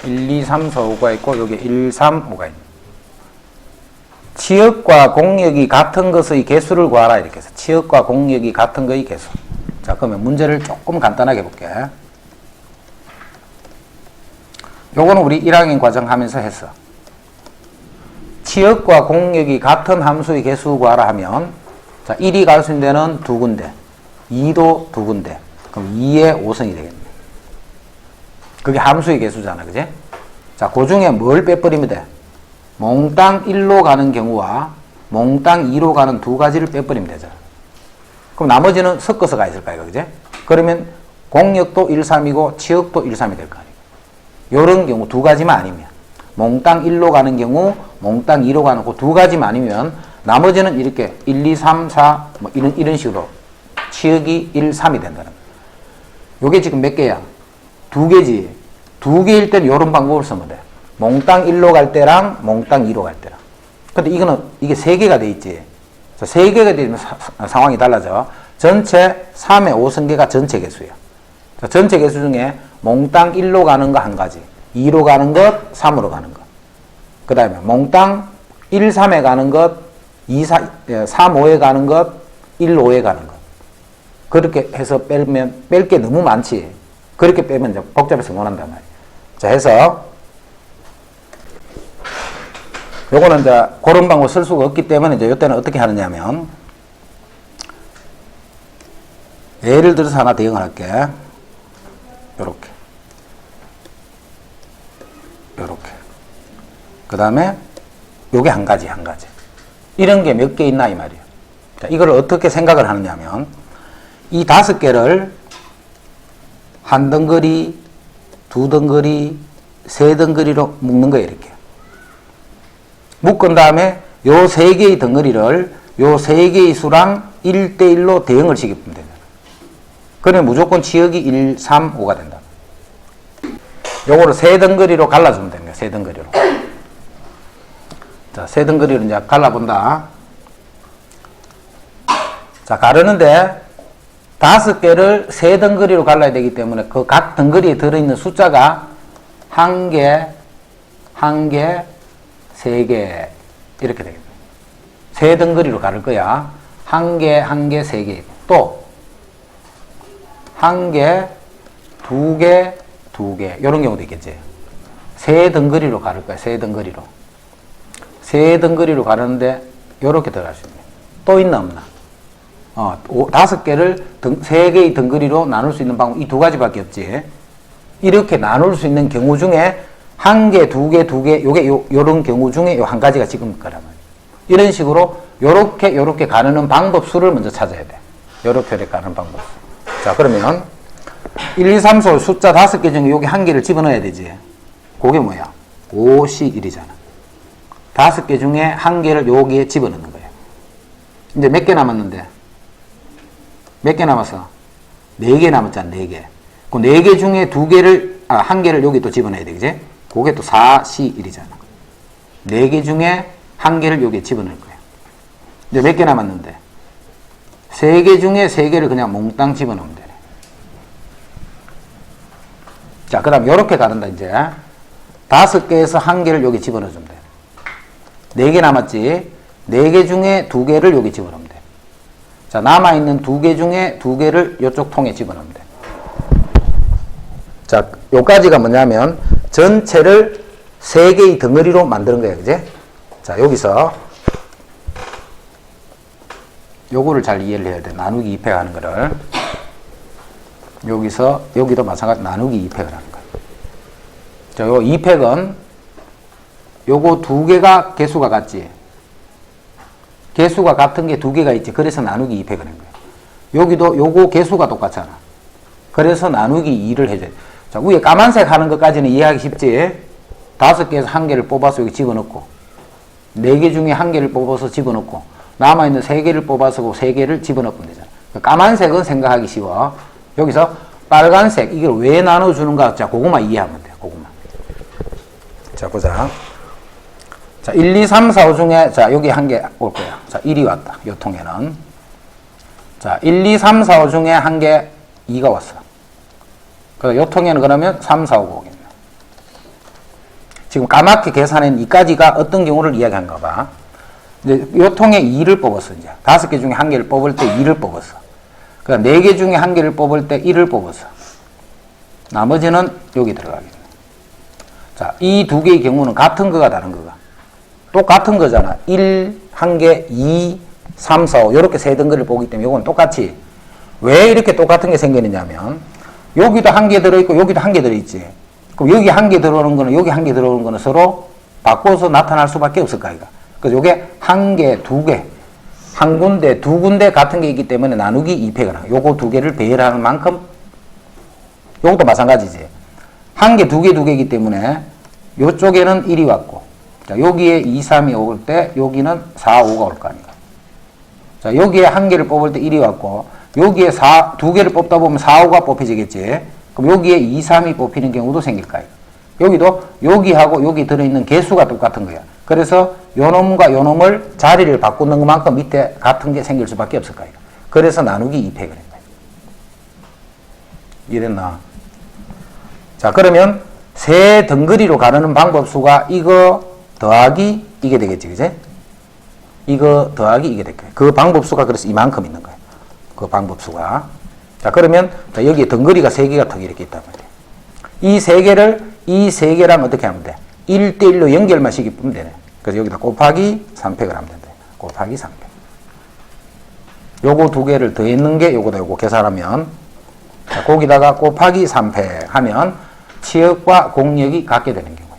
Speaker 1: 1, 2, 3, 4, 5가 있고 여기 1, 3, 5가 있네. 치역과 공역이 같은 것의 개수를 구하라 이렇게 해서 치역과 공역이 같은 것의 개수. 자, 그러면 문제를 조금 간단하게 볼게. 요거는 우리 1학년 과정 하면서 했어. 치역과 공역이 같은 함수의 개수 구하라 하면, 자, 1이 갈 수 있는 데는 2군데, 2도 2군데, 그럼 2의 5승이 되겠네. 그게 함수의 개수잖아, 그지? 자, 그 중에 뭘 빼버리면 돼? 몽땅 1로 가는 경우와 몽땅 2로 가는 두 가지를 빼버리면 되잖아. 그럼 나머지는 섞어서 가 있을 거야, 그지? 그러면 공역도 1, 3이고 치역도 1, 3이 될 거 아니야. 요런 경우 두 가지만 아니면, 몽땅 1로 가는 경우, 몽땅 2로 가는 그 두 가지만 아니면, 나머지는 이렇게 1, 2, 3, 4, 뭐 이런 식으로 치역이 1, 3이 된다는 거야. 요게 지금 몇 개야? 2개지. 2개일 때는 요런 방법을 쓰면 돼. 몽땅 1로 갈 때랑 몽땅 2로 갈 때랑. 근데 이게 3개가 돼 있지. 3개가 되면 상황이 달라져. 전체 3의 5승계가 전체 개수야. 자, 전체 개수 중에 몽땅 1로 가는 거 한 가지, 2로 가는 것, 3으로 가는 것. 그 다음에 몽땅 1, 3에 가는 것, 3, 5에 가는 것, 1, 5에 가는 것. 그렇게 해서 빼면 뺄 게 너무 많지. 그렇게 빼면 이제 복잡해서 못 한단 말이야. 자, 해서 요거는 이제 그런 방법 쓸 수가 없기 때문에 이제 이때는 어떻게 하느냐면, 예를 들어서 하나 대응을 할게. 요렇게. 그 다음에 요게 한 가지. 이런 게 몇 개 있나 이 말이에요. 자, 이걸 어떻게 생각을 하느냐면, 이 5개를 한 덩거리, 2덩거리, 3덩거리로 묶는 거예요, 이렇게. 묶은 다음에 요 3개의 덩어리를 요 3개의 수랑 1대1로 대응을 시키면 됩니다. 그러면 무조건 치역이 1, 3, 5가 된다. 요거를 3덩거리로 갈라주면 됩니다. 3덩거리로. 자, 3덩거리로 이제 갈라본다. 자, 가르는데 5개를 3덩거리로 갈라야 되기 때문에 그 각 덩거리에 들어있는 숫자가 1개, 1개, 3개 이렇게 되겠네. 3덩거리로 가를 거야. 1개, 1개, 3개. 또 1개, 2개, 2개 이런 경우도 있겠지. 3덩거리로 가를 거야. 3덩거리로. 3덩거리로 가는데 이렇게 들어갈 수 있네. 또 있나 없나? 5개를 3개의 덩거리로 나눌 수 있는 방법 이 2가지밖에 없지. 이렇게 나눌 수 있는 경우 중에 1개, 2개, 2개, 요런 경우 중에 요 한 가지가 지금 거란 말이야. 이런 식으로 요렇게 가르는 방법 수를 먼저 찾아야 돼. 요렇게 가르는 방법 수. 자, 그러면 1, 2, 3, 4 숫자 5개 중에 여기 한 개를 집어넣어야 되지. 그게 뭐야? 5C1이잖아. 5개 중에 한 개를 여기에 집어넣는 거야. 이제 몇 개 남았는데? 몇 개 남았어? 4개 남았잖아, 4개. 그 4개 중에 2개를, 한 개를 여기 또 집어넣어야 되겠지? 그게 또 4C1이잖아. 4개 중에 한 개를 여기에 집어넣을 거야. 이제 몇 개 남았는데? 3개 중에 3개를 그냥 몽땅 집어넣으면 되네. 자, 그 다음 요렇게 가른다, 이제. 5개에서 한 개를 여기 집어넣어주면 돼. 4개 남았지? 4개 중에 2개를 여기 집어넣으면 돼. 자, 남아있는 2개 중에 2개를 이쪽 통에 집어넣으면 돼. 자, 요까지가 뭐냐면, 전체를 3개의 덩어리로 만드는 거야, 그지? 자, 여기서 요거를 잘 이해를 해야 돼. 나누기 2팩 하는 거를. 여기서, 여기도 마찬가지 나누기 2팩을 하는 거야. 자, 요 2팩은 요거 두 개가 개수가 같지. 개수가 같은 게 두 개가 있지. 그래서 나누기 2팩을 한 거야. 여기도 요거 개수가 똑같잖아. 그래서 나누기 2를 해줘야 돼. 자, 위에 까만색 하는 것까지는 이해하기 쉽지. 5개에서 1개를 뽑아서 여기 집어넣고, 4개 중에 1개를 뽑아서 집어넣고, 남아있는 3개를 뽑아서 그 3개를 집어넣으면 되잖아. 까만색은 생각하기 쉬워. 여기서 빨간색, 이걸 왜 나눠주는가? 자, 그것만 이해하면 돼. 그것만. 자, 보자. 자, 1, 2, 3, 4, 5 중에, 자, 여기 1개 올 거야. 자, 1이 왔다. 요 통에는. 자, 1, 2, 3, 4, 5 중에 1개 2가 왔어. 그래서 요 통에는 그러면 3, 4, 5가 오겠네. 지금 까맣게 계산한 이까지가 어떤 경우를 이야기한가 봐. 이제 요 통에 2를 뽑았어, 이제. 5개 중에 1개를 뽑을 때 2를 뽑았어. 그러니까 4개 중에 1개를 뽑을 때 1을 뽑았어. 나머지는 여기 들어가겠네. 자, 이 두 개의 경우는 같은 거가 다른 거가. 똑같은 거잖아. 1, 1개, 2, 3, 4, 5. 이렇게 세 덩어리를 보기 때문에 이건 똑같이. 왜 이렇게 똑같은 게 생기느냐면, 여기도 1개 들어있고, 여기도 1개 들어있지. 그럼 여기 1개 들어오는 거는, 여기 1개 들어오는 거는 서로 바꿔서 나타날 수밖에 없을 거야. 그래서 요게 1개, 2개, 한 군데, 두 군데 같은 게 있기 때문에 나누기 2팩을 하는 거야. 요거 두 개를 배열하는 만큼, 요것도 마찬가지지. 1개, 2개, 2개이기 때문에 요쪽에는 1이 왔고, 자, 여기에 2, 3이 올 때 여기는 4, 5가 올 거 아니야. 자, 여기에 1개를 뽑을 때 1이 왔고, 여기에 2개를 뽑다 보면 4, 5가 뽑혀지겠지. 그럼 여기에 2, 3이 뽑히는 경우도 생길 거야. 여기도 여기하고 여기 들어있는 개수가 똑같은 거야. 그래서 요놈과 요놈을 자리를 바꾸는 것만큼 밑에 같은 게 생길 수밖에 없을 거야. 그래서 나누기 2팩을 한 거야. 이랬나? 자, 그러면 세 덩거리로 가르는 방법수가 이거 더하기 이게 되겠지, 그제? 이거 더하기 이게 될 거야. 그 방법수가 그래서 이만큼 있는 거야. 그 방법수가. 자, 그러면 여기에 덩거리가 3개가 턱 이렇게 있단 말이야. 이 3개를 이 3개랑 어떻게 하면 돼? 1대1로 연결만 시키면 되네. 그래서 여기다 곱하기 3팩을 하면 된다. 곱하기 3팩. 요거 두 개를 더했는 게 요거다. 요거 계산하면. 자, 거기다가 곱하기 3팩 하면 치역과 공역이 같게 되는 경우예요.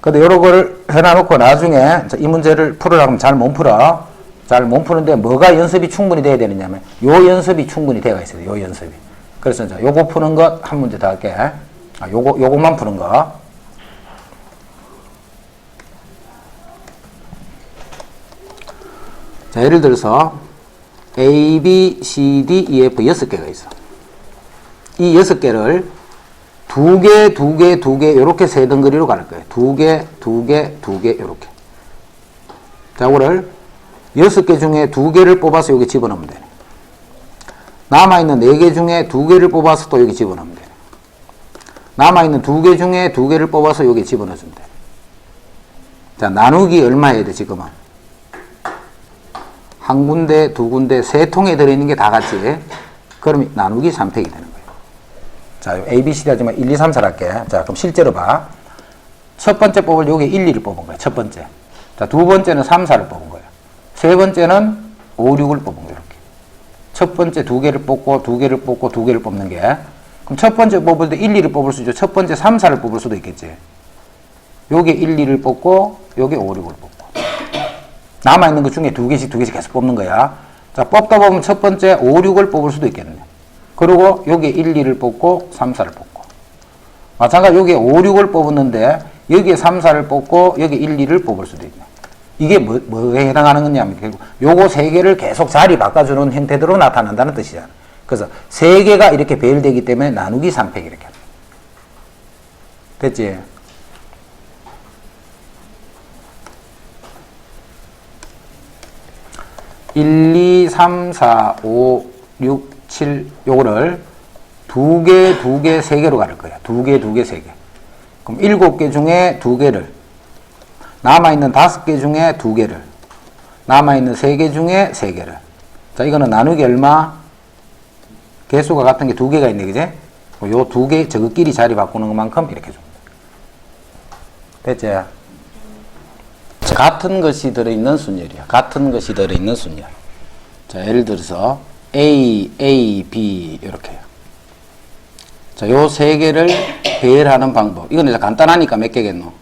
Speaker 1: 근데 요런 거를 해놔놓고 나중에 이 문제를 풀으려면 잘 못 풀어. 잘 못 푸는데 뭐가 연습이 충분히 돼야 되느냐면 요 연습이 충분히 돼가 있어요. 요 연습이. 그래서 이제 요거 푸는 것 한 문제 더 할게. 요것만 푸는 거. 자, 예를 들어서 A, B, C, D, E, F 6개가 있어. 이 6개를 2개, 2개, 2개 요렇게 세 덩거리로 갈 거예요. 2개, 2개, 2개 요렇게. 자, 이거를 6개 중에 2개를 뽑아서 여기 집어넣으면 되네. 남아있는 4개 중에 2개를 뽑아서 또 여기 집어넣으면 되네. 남아있는 2개 중에 2개를 뽑아서 여기 집어넣어주면 돼. 자, 나누기 얼마 해야 돼, 지금은? 한 군데, 두 군데, 세 통에 들어있는 게 다 같이. 그럼 나누기 3팩이 되는 거예요. 자, A, B, C, D 하지만 1, 2, 3, 4 할게. 자, 그럼 실제로 봐. 첫 번째 뽑을 여기 1, 2를 뽑은 거야. 첫 번째. 자, 두 번째는 3, 4를 뽑은 거야. 세 번째는 5, 6을 뽑은 거야. 이렇게. 첫 번째 2개를 뽑고, 2개를 뽑고, 2개를 뽑는 게. 그럼 첫 번째 뽑을 때 1, 2를 뽑을 수 있죠. 첫 번째 3, 4를 뽑을 수도 있겠지. 여기 1, 2를 뽑고, 여기 5, 6을 뽑고. 남아있는 것 중에 2개씩 계속 뽑는 거야. 자, 뽑다 보면 첫 번째 5, 6을 뽑을 수도 있겠네. 그리고 여기 1, 2를 뽑고 3, 4를 뽑고. 마찬가지로 여기 5, 6을 뽑았는데 여기에 3, 4를 뽑고 여기 1, 2를 뽑을 수도 있네. 이게 뭐에 해당하는 거냐면 결국 요거 세 개를 계속 자리 바꿔주는 형태대로 나타난다는 뜻이잖아. 그래서 세 개가 이렇게 배열되기 때문에 나누기 3팩 이렇게 합니다. 됐지? (1, 2, 3, 4, 5, 6, 7) 요거를 2개, 2개, 3개로 가를 거야. 2개, 2개, 3개. 그럼 7개 중에 2개를, 남아있는 5개 중에 2개를, 남아있는 3개 중에 3개를. 자, 이거는 나누기 얼마? 개수가 같은 게 2개가 있네, 그제? 요 2개, 저것끼리 자리 바꾸는 것만큼 이렇게 줍니다. 됐지? 자, 같은 것이 들어있는 순열이야. 같은 것이 들어있는 순열. 자, 예를 들어서 A, A, B 이렇게요. 자, 요 세 개를 배열하는 방법. 이건 이제 간단하니까 몇 개겠노?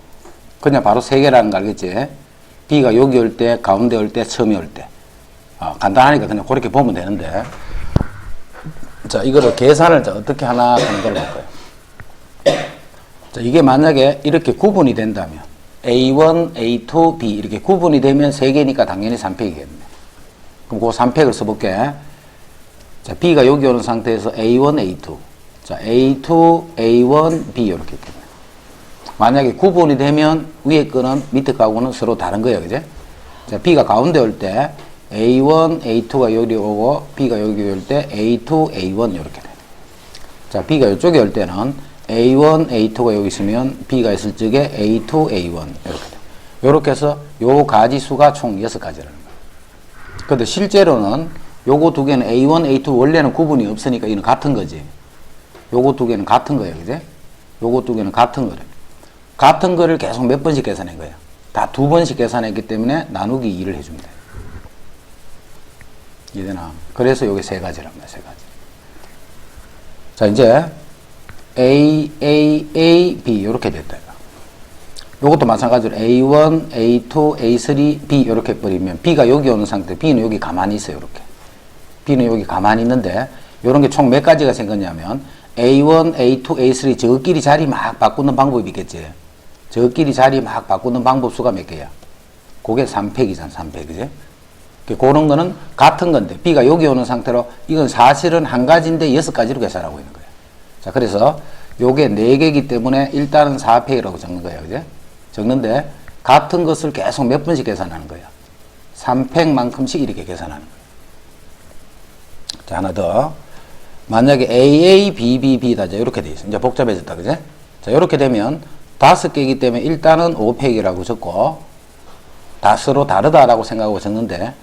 Speaker 1: 그냥 바로 세 개라는 거 알겠지? B가 여기 올 때, 가운데 올 때, 처음에 올 때. 간단하니까 그냥 그렇게 보면 되는데. 자, 이거를 계산을 어떻게 하나 하는 걸 볼 거예요. 자, 이게 만약에 이렇게 구분이 된다면 A1, A2, B 이렇게 구분이 되면 세 개니까 당연히 3팩이겠네. 그럼 그 3팩을 써볼게. 자, B가 여기 오는 상태에서 A1, A2. 자, A2, A1, B 이렇게 있겠네. 만약에 구분이 되면 위에 거는 밑에 거하고는 서로 다른 거예요. 그죠? 자, B가 가운데 올 때 A1, A2가 여기 오고 B가 여기 올 때 A2, A1 이렇게 돼. 자, B가 이쪽에 올 때는 A1, A2가 여기 있으면 B가 있을 적에 A2, A1 이렇게 돼. 이렇게 해서 요 가지수가 총 6가지라는 거예요. 근데 실제로는 요거 두 개는 A1, A2 원래는 구분이 없으니까 이는 같은 거지. 요거 두 개는 같은 거예요. 그죠? 요거 두 개는 같은 거래. 같은 거를 계속 몇 번씩 계산한 거예요. 다 2번씩 계산했기 때문에 나누기 2를 해주면 돼요. 이해되나? 그래서 요게 3가지랍니다. 3가지. 자, 이제 A, A, A, B 이렇게 됐다. 요것도 마찬가지로 A1, A2, A3, B 이렇게 버리면 B가 여기 오는 상태, B는 여기 가만히 있어요. 이렇게. B는 여기 가만히 있는데 요런 게 총 몇 가지가 생겼냐면 A1, A2, A3 저끼리 자리 막 바꾸는 방법이 있겠지. 저끼리 자리 막 바꾸는 방법 수가 몇 개야? 그게 3팩이잖아. 3팩. 그지? 그런 거는 같은 건데 B가 여기 오는 상태로 이건 사실은 한 가지인데 6가지로 계산하고 있는 거예요. 자, 그래서 요게 4개이기 때문에 일단은 4팩이라고 적는 거예요. 그죠? 적는데 같은 것을 계속 몇 번씩 계산하는 거예요. 3팩만큼씩 이렇게 계산하는 거예요. 자, 하나 더. 만약에 AA, BB, B다. 이렇게 돼 있어. 이제 복잡해졌다. 그지? 자, 이렇게 되면 5개이기 때문에 일단은 5팩이라고 적고 다 서로 다르다라고 생각하고 적는데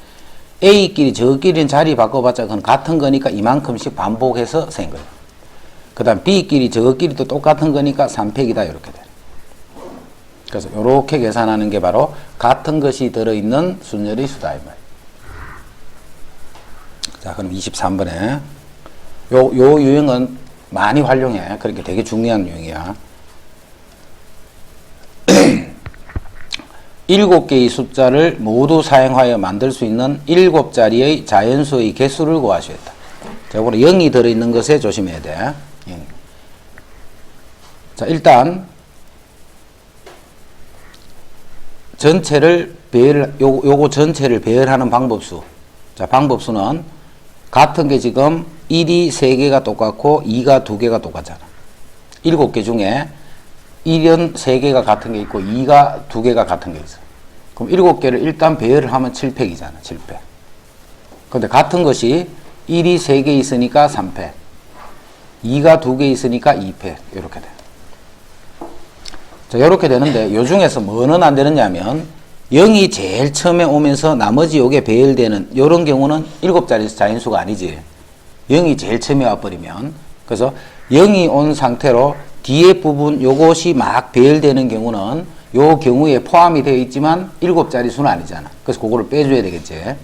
Speaker 1: A끼리 저끼리는 자리 바꿔봤자 그건 같은 거니까 이만큼씩 반복해서 센 거예요. 그 다음 B끼리 저끼리도 똑같은 거니까 3팩이다. 이렇게 돼. 그래서 이렇게 계산하는 게 바로 같은 것이 들어있는 순열의 수다. 이 말이에요. 자, 그럼 23번에 요 유형은 많이 활용해. 그러니까 되게 중요한 유형이야. 7개의 숫자를 모두 사용하여 만들 수 있는 7자리의 자연수의 개수를 구하시겠다. 자, 이거는 0이 들어있는 것에 조심해야 돼. 0. 자, 일단 전체를 요거 전체를 배열하는 방법수. 자, 방법수는 같은 게 지금 1이 3개가 똑같고 2가 2개가 똑같잖아. 7개 중에 1은 3개가 같은 게 있고 2가 2개가 같은 게 있어. 그럼 7개를 일단 배열을 하면 7팩이잖아. 7팩. 근데 같은 것이 1이 3개 있으니까 3팩. 2가 2개 있으니까 2팩. 이렇게 돼. 자, 이렇게 되는데 요 중에서 뭐는 안 되느냐 하면 0이 제일 처음에 오면서 나머지 요게 배열되는 요런 경우는 7자리 자연수가 아니지. 0이 제일 처음에 와버리면. 그래서 0이 온 상태로 뒤에 부분 요것이 막 배열되는 경우는 요 경우에 포함이 되어 있지만 7자리 수는 아니잖아. 그래서 그거를 빼줘야 되겠지.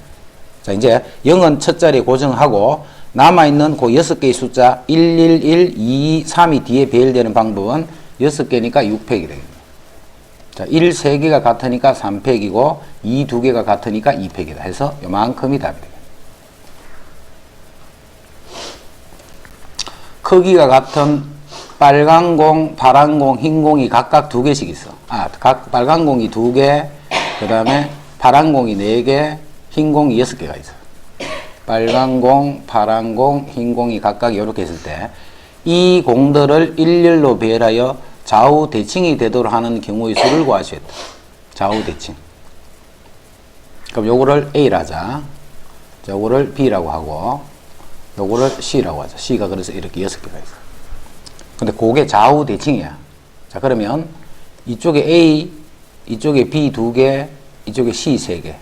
Speaker 1: 자, 이제 0은 첫 자리에 고정하고 남아있는 그 6개의 숫자 1, 1, 1, 2, 3이 뒤에 배열되는 방법은 6개니까 6팩이 되겠네. 자, 1, 3개가 같으니까 3팩이고 2, 2개가 같으니까 2팩이다 해서 요만큼이 답이 되겠네. 크기가 같은 빨간 공, 파란 공, 흰 공이 각각 2개씩 있어. 각 빨간 공이 2개, 그 다음에 파란 공이 4개, 흰 공이 6개가 있어. 빨간 공, 파란 공, 흰 공이 각각 이렇게 있을 때 이 공들을 일렬로 배열하여 좌우 대칭이 되도록 하는 경우의 수를 구하시겠다. 좌우 대칭. 그럼 요거를 A라 하자. 요거를 B라고 하고 요거를 C라고 하자. C가 그래서 이렇게 6개가 있어. 근데 그게 좌우 대칭이야. 자, 그러면 이쪽에 A, 이쪽에 B 2개, 이쪽에 C 3개.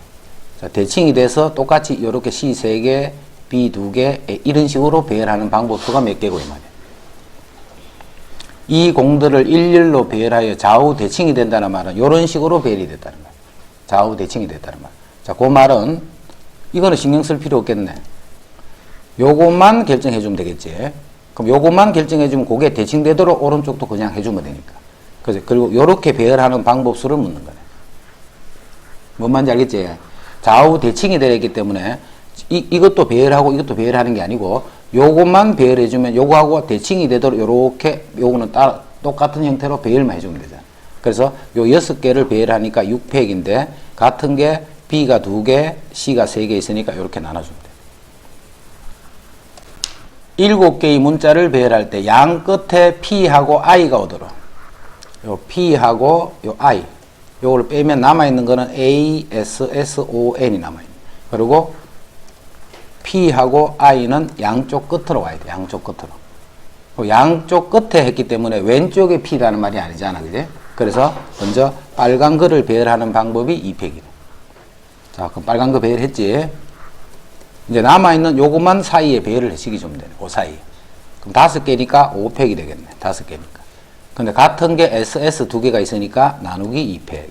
Speaker 1: 자, 대칭이 돼서 똑같이 이렇게 C 3개, B 2개 이런 식으로 배열하는 방법수가 몇 개고 이 말이야. 이 공들을 일렬로 배열하여 좌우 대칭이 된다는 말은 이런 식으로 배열이 됐다는 거야. 좌우 대칭이 됐다는 말. 자, 그 말은 이거는 신경 쓸 필요 없겠네. 요것만 결정해 주면 되겠지. 그럼 요것만 결정해 주면 그게 대칭되도록 오른쪽도 그냥 해주면 되니까. 그리고 요렇게 배열하는 방법수를 묻는 거네. 뭔 말인지 알겠지? 좌우 대칭이 되어 있기 때문에 이것도 배열하고 이것도 배열하는 게 아니고 요것만 배열해 주면 요거하고 대칭이 되도록 요렇게 요거는 똑같은 형태로 배열만 해주면 되잖아. 그래서 요 6개를 배열하니까 6팩인데 같은 게 B가 2개, C가 3개 있으니까 요렇게 나눠주면 돼. 7개의 문자를 배열할 때 양 끝에 P하고 I가 오도록 요 P하고 요 I 요걸 빼면 남아있는 거는 A, S, S, O, N이 남아있는. 그리고 P하고 I는 양쪽 끝으로 와야 돼. 양쪽 끝으로. 양쪽 끝에 했기 때문에 왼쪽에 P라는 말이 아니잖아. 그지? 그래서 먼저 빨간 거를 배열하는 방법이 2팩이네. 자, 그럼 빨간 거 배열했지? 이제 남아있는 요것만 사이에 배열을 시키 주면 되네. 그 사이에. 그럼 5개니까 5팩이 되겠네. 5개니까. 근데 같은 게 SS 2개가 있으니까 나누기 2팩.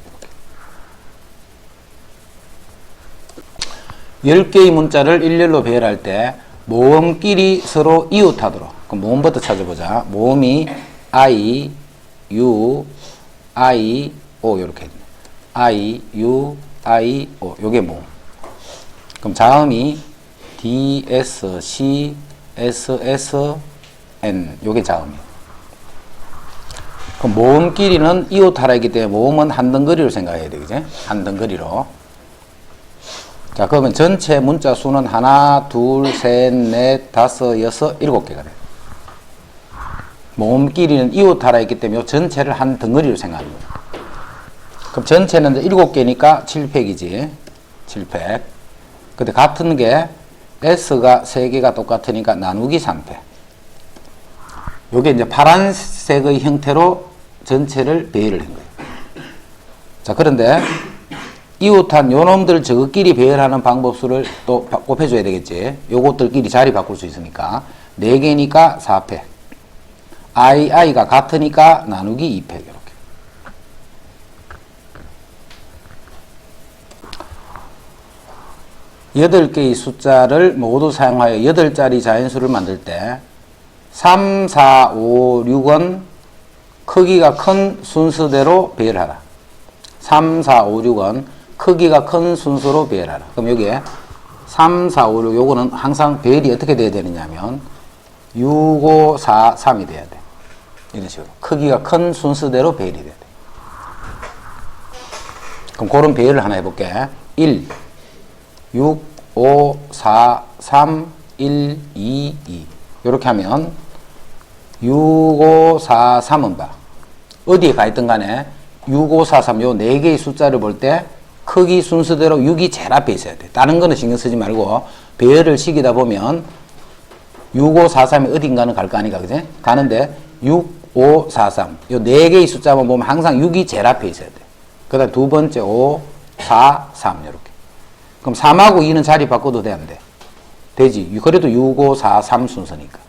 Speaker 1: 이렇게. 10개의 문자를 일렬로 배열할 때 모음끼리 서로 이웃하도록. 그럼 모음부터 찾아보자. 모음이 I, U, I, O 이렇게 있네. I, U, I, O 요게 모음. 그럼 자음이 D, S, C, S, S, N 요게 자음이에요. 그럼 모음끼리는 이웃하라이기 때문에 모음은 한 덩거리로 생각해야 되겠지? 한 덩거리로. 자, 그러면 전체 문자 수는 하나, 둘, 셋, 넷, 다섯, 여섯, 7개가 돼. 모음끼리는 이웃하라 했기 때문에 이 전체를 한 덩어리로 생각하는 거예요. 그럼 전체는 7개니까 7팩이지. 7팩. 근데 같은 게 S가 3개가 똑같으니까 나누기 3팩. 요게 이제 파란색의 형태로 전체를 배열을 한 거예요. 자, 그런데 이웃한 요놈들 저것끼리 배열하는 방법수를 또 곱해줘야 되겠지. 요것들끼리 자리 바꿀 수 있으니까 4개니까 4팩. I가 같으니까 나누기 2팩. 이렇게 8개의 숫자를 모두 사용하여 8자리 자연수를 만들 때 3, 4, 5, 6은 크기가 큰 순서대로 배열하라. 3, 4, 5, 6은 크기가 큰 순서로 배열하라. 그럼 여기에 3, 4, 5, 6 요거는 항상 배열이 어떻게 돼야 되느냐면 6, 5, 4, 3이 돼야 돼. 이런 식으로 크기가 큰 순서대로 배열이 돼야 돼. 그럼 그런 배열을 하나 해볼게. 1, 6, 5, 4, 3, 1, 2, 2 이렇게 하면 6, 5, 4, 3은 봐. 어디에 가 있든 간에 6, 5, 4, 3 요 4개의 숫자를 볼 때 크기 순서대로 6이 제일 앞에 있어야 돼. 다른 거는 신경 쓰지 말고 배열을 시키다 보면 6, 5, 4, 3이 어딘가는 갈 거 아니까, 그지? 가는데 6, 5, 4, 3 요 4개의 숫자만 보면 항상 6이 제일 앞에 있어야 돼. 그 다음 두 번째 5, 4, 3 이렇게. 그럼 3하고 2는 자리 바꿔도 돼, 안 돼? 되지. 그래도 6, 5, 4, 3 순서니까.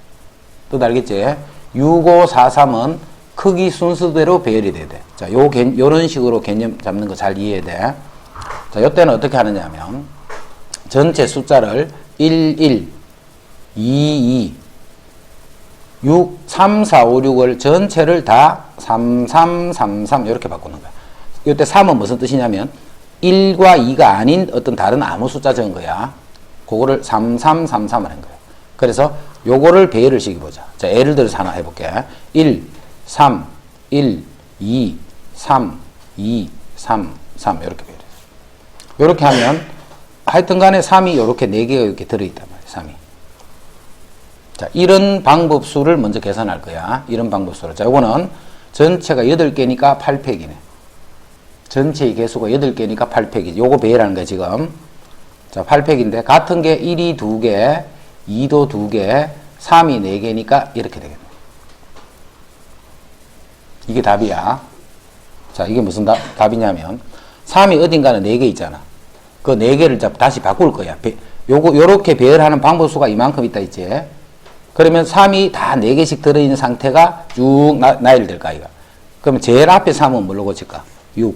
Speaker 1: 또 알겠지? 6, 5, 4, 3은 크기 순서대로 배열이 돼야 돼. 자, 요런 식으로 개념 잡는 거 잘 이해해야 돼. 자, 요때는 어떻게 하느냐 하면 전체 숫자를 1, 1, 2, 2, 6, 3, 4, 5, 6을 전체를 다 3, 3, 3, 3 이렇게 바꾸는 거야. 요때 3은 무슨 뜻이냐면 1과 2가 아닌 어떤 다른 아무 숫자 적은 거야. 그거를 3, 3, 3, 3을 한 거야. 그래서 요거를 배열을 시켜보자. 자, 예를 들어서 하나 해볼게. 1, 3, 1, 2, 3, 2, 3, 3 이렇게 배열해. 이렇게 하면 하여튼 간에 3이 이렇게 4개가 이렇게 들어있단 말이야. 3이. 자, 이런 방법수를 먼저 계산할 거야. 이런 방법수를. 자, 요거는 전체가 8개니까 8팩이네. 전체의 개수가 8개니까 8팩이지. 요거 배열하는 거야, 지금. 자, 8팩인데 같은 게 1이 2개, 2도 2개, 3이 4개니까 이렇게 되겠네. 이게 답이야. 자, 이게 무슨 답이냐면 3이 어딘가는 4개 있잖아. 그 4개를 다시 바꿀 거야. 요렇게 배열하는 방법수가 이만큼 있다 있지. 그러면 3이 다 4개씩 들어있는 상태가 쭉 나열될까, 이거. 그러면 제일 앞에 3은 뭘로 고칠까? 6.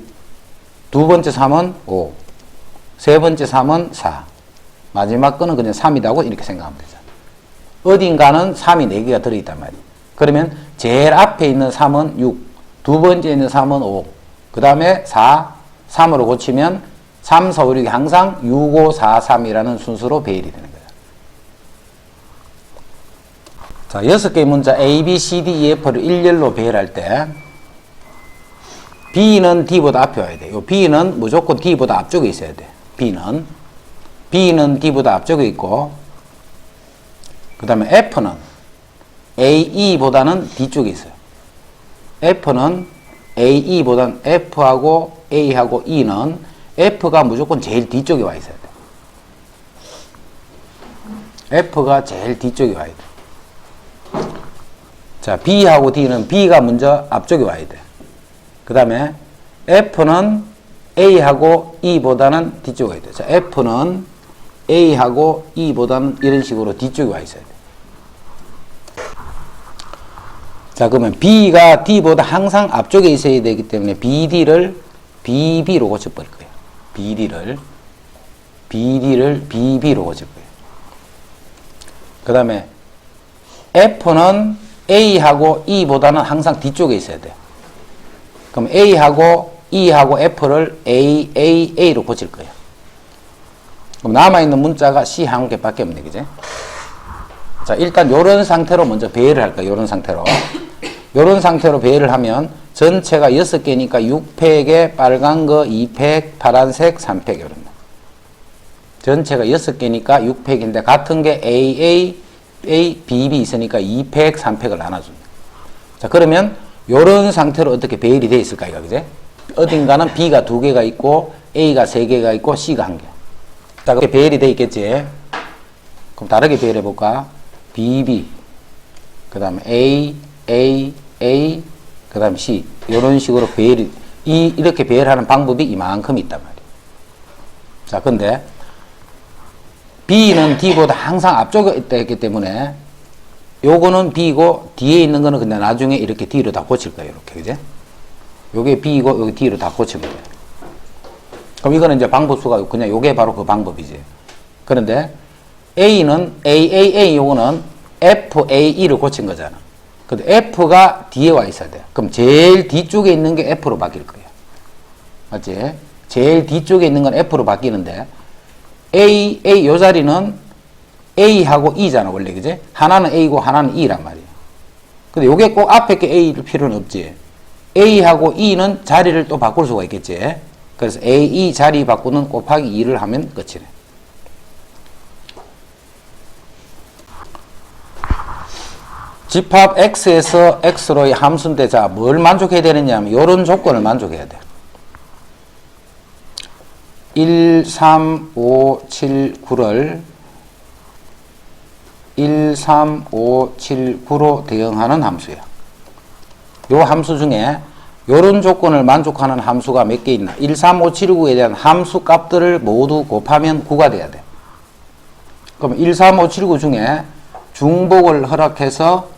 Speaker 1: 두 번째 3은 5, 세 번째 3은 4, 마지막 거는 그냥 3이라고 이렇게 생각하면 되죠. 어딘가는 3이 4개가 들어있단 말이에요. 그러면 제일 앞에 있는 3은 6, 두 번째 있는 3은 5, 그 다음에 4, 3으로 고치면 3, 4, 5, 6이 항상 6, 5, 4, 3이라는 순서로 배열이 되는 거예요. 자, 6개의 문자 A, B, C, D, E, F를 일렬로 배열할 때 B는 D보다 앞에 와야 돼요. B는 무조건 D보다 앞쪽에 있어야 돼. B는 D보다 앞쪽에 있고, 그 다음에 F는 A, E보다는 뒤쪽에 있어요. F는 A, E보다는 F하고 A하고 E는 F가 무조건 제일 뒤쪽에 와 있어야 돼. F가 제일 뒤쪽에 와야 돼. 자, B하고 D는 B가 먼저 앞쪽에 와야 돼. 그 다음에 F는 A하고 E보다는 뒤쪽에 와야 돼. 자, F는 A하고 E보다는 이런 식으로 뒤쪽에 와 있어야 돼. 자, 그러면 B가 D보다 항상 앞쪽에 있어야 되기 때문에 BD를 BB로 고쳐버릴 거예요. BD를 BB로 고칠 거예요. 그 다음에 F는 A하고 E보다는 항상 뒤쪽에 있어야 돼. 그럼 A하고 E하고 F를 A로 고칠 거예요. 그럼 남아있는 문자가 C 한 개밖에 없네, 그제? 자, 일단 요런 상태로 먼저 배열을 할 거예요. 요런 상태로. 요런 상태로 배열을 하면 전체가 6개니까 6팩에 빨간 거 2팩, 파란색 3팩 이런 거. 전체가 6개니까 6팩인데 같은 게 AA, BB 있으니까 2팩, 3팩을 나눠줍니다. 자, 그러면 요런 상태로 어떻게 배열이 되어 있을까요? 그제? 어딘가는 B가 2개가 있고 A가 3개가 있고 C가 1개. 자, 그렇게 배열이 되어 있겠지? 그럼 다르게 배열해 볼까? BB, 그 다음에 A, 그 다음에 C. 이런 식으로 배열이, 이렇게 배열하는 방법이 이만큼 있단 말이에요. 자, 근데 B는 D보다 항상 앞쪽에 있기 때문에 요거는 B고 뒤에 있는 거는 그냥 나중에 이렇게 D로 다 고칠 거예요. 이렇게, 그제? 요게 B고 여기 D로 다 고치면 돼요. 그럼 이거는 이제 방법수가 그냥 요게 바로 그 방법이지. 그런데 A는 요거는 FAE를 고친 거잖아. 근데 F가 뒤에 와 있어야 돼. 그럼 제일 뒤쪽에 있는 게 F로 바뀔 거예요. 맞지? 제일 뒤쪽에 있는 건 F로 바뀌는데 요 자리는 A하고 E잖아, 원래, 그지? 하나는 A고 하나는 E란 말이에요. 근데 요게 꼭 앞에 게 A일 필요는 없지. A하고 E는 자리를 또 바꿀 수가 있겠지. 그래서 A, E 자리 바꾸는 곱하기 2를 하면 끝이네. 집합 X에서 X로의 함수인데, 자, 뭘 만족해야 되느냐 하면, 요런 조건을 만족해야 돼. 1, 3, 5, 7, 9를 1, 3, 5, 7, 9로 대응하는 함수야. 요 함수 중에 요런 조건을 만족하는 함수가 몇 개 있나? 1, 3, 5, 7, 9에 대한 함수 값들을 모두 곱하면 9가 돼야 돼. 그럼 1, 3, 5, 7, 9 중에 중복을 허락해서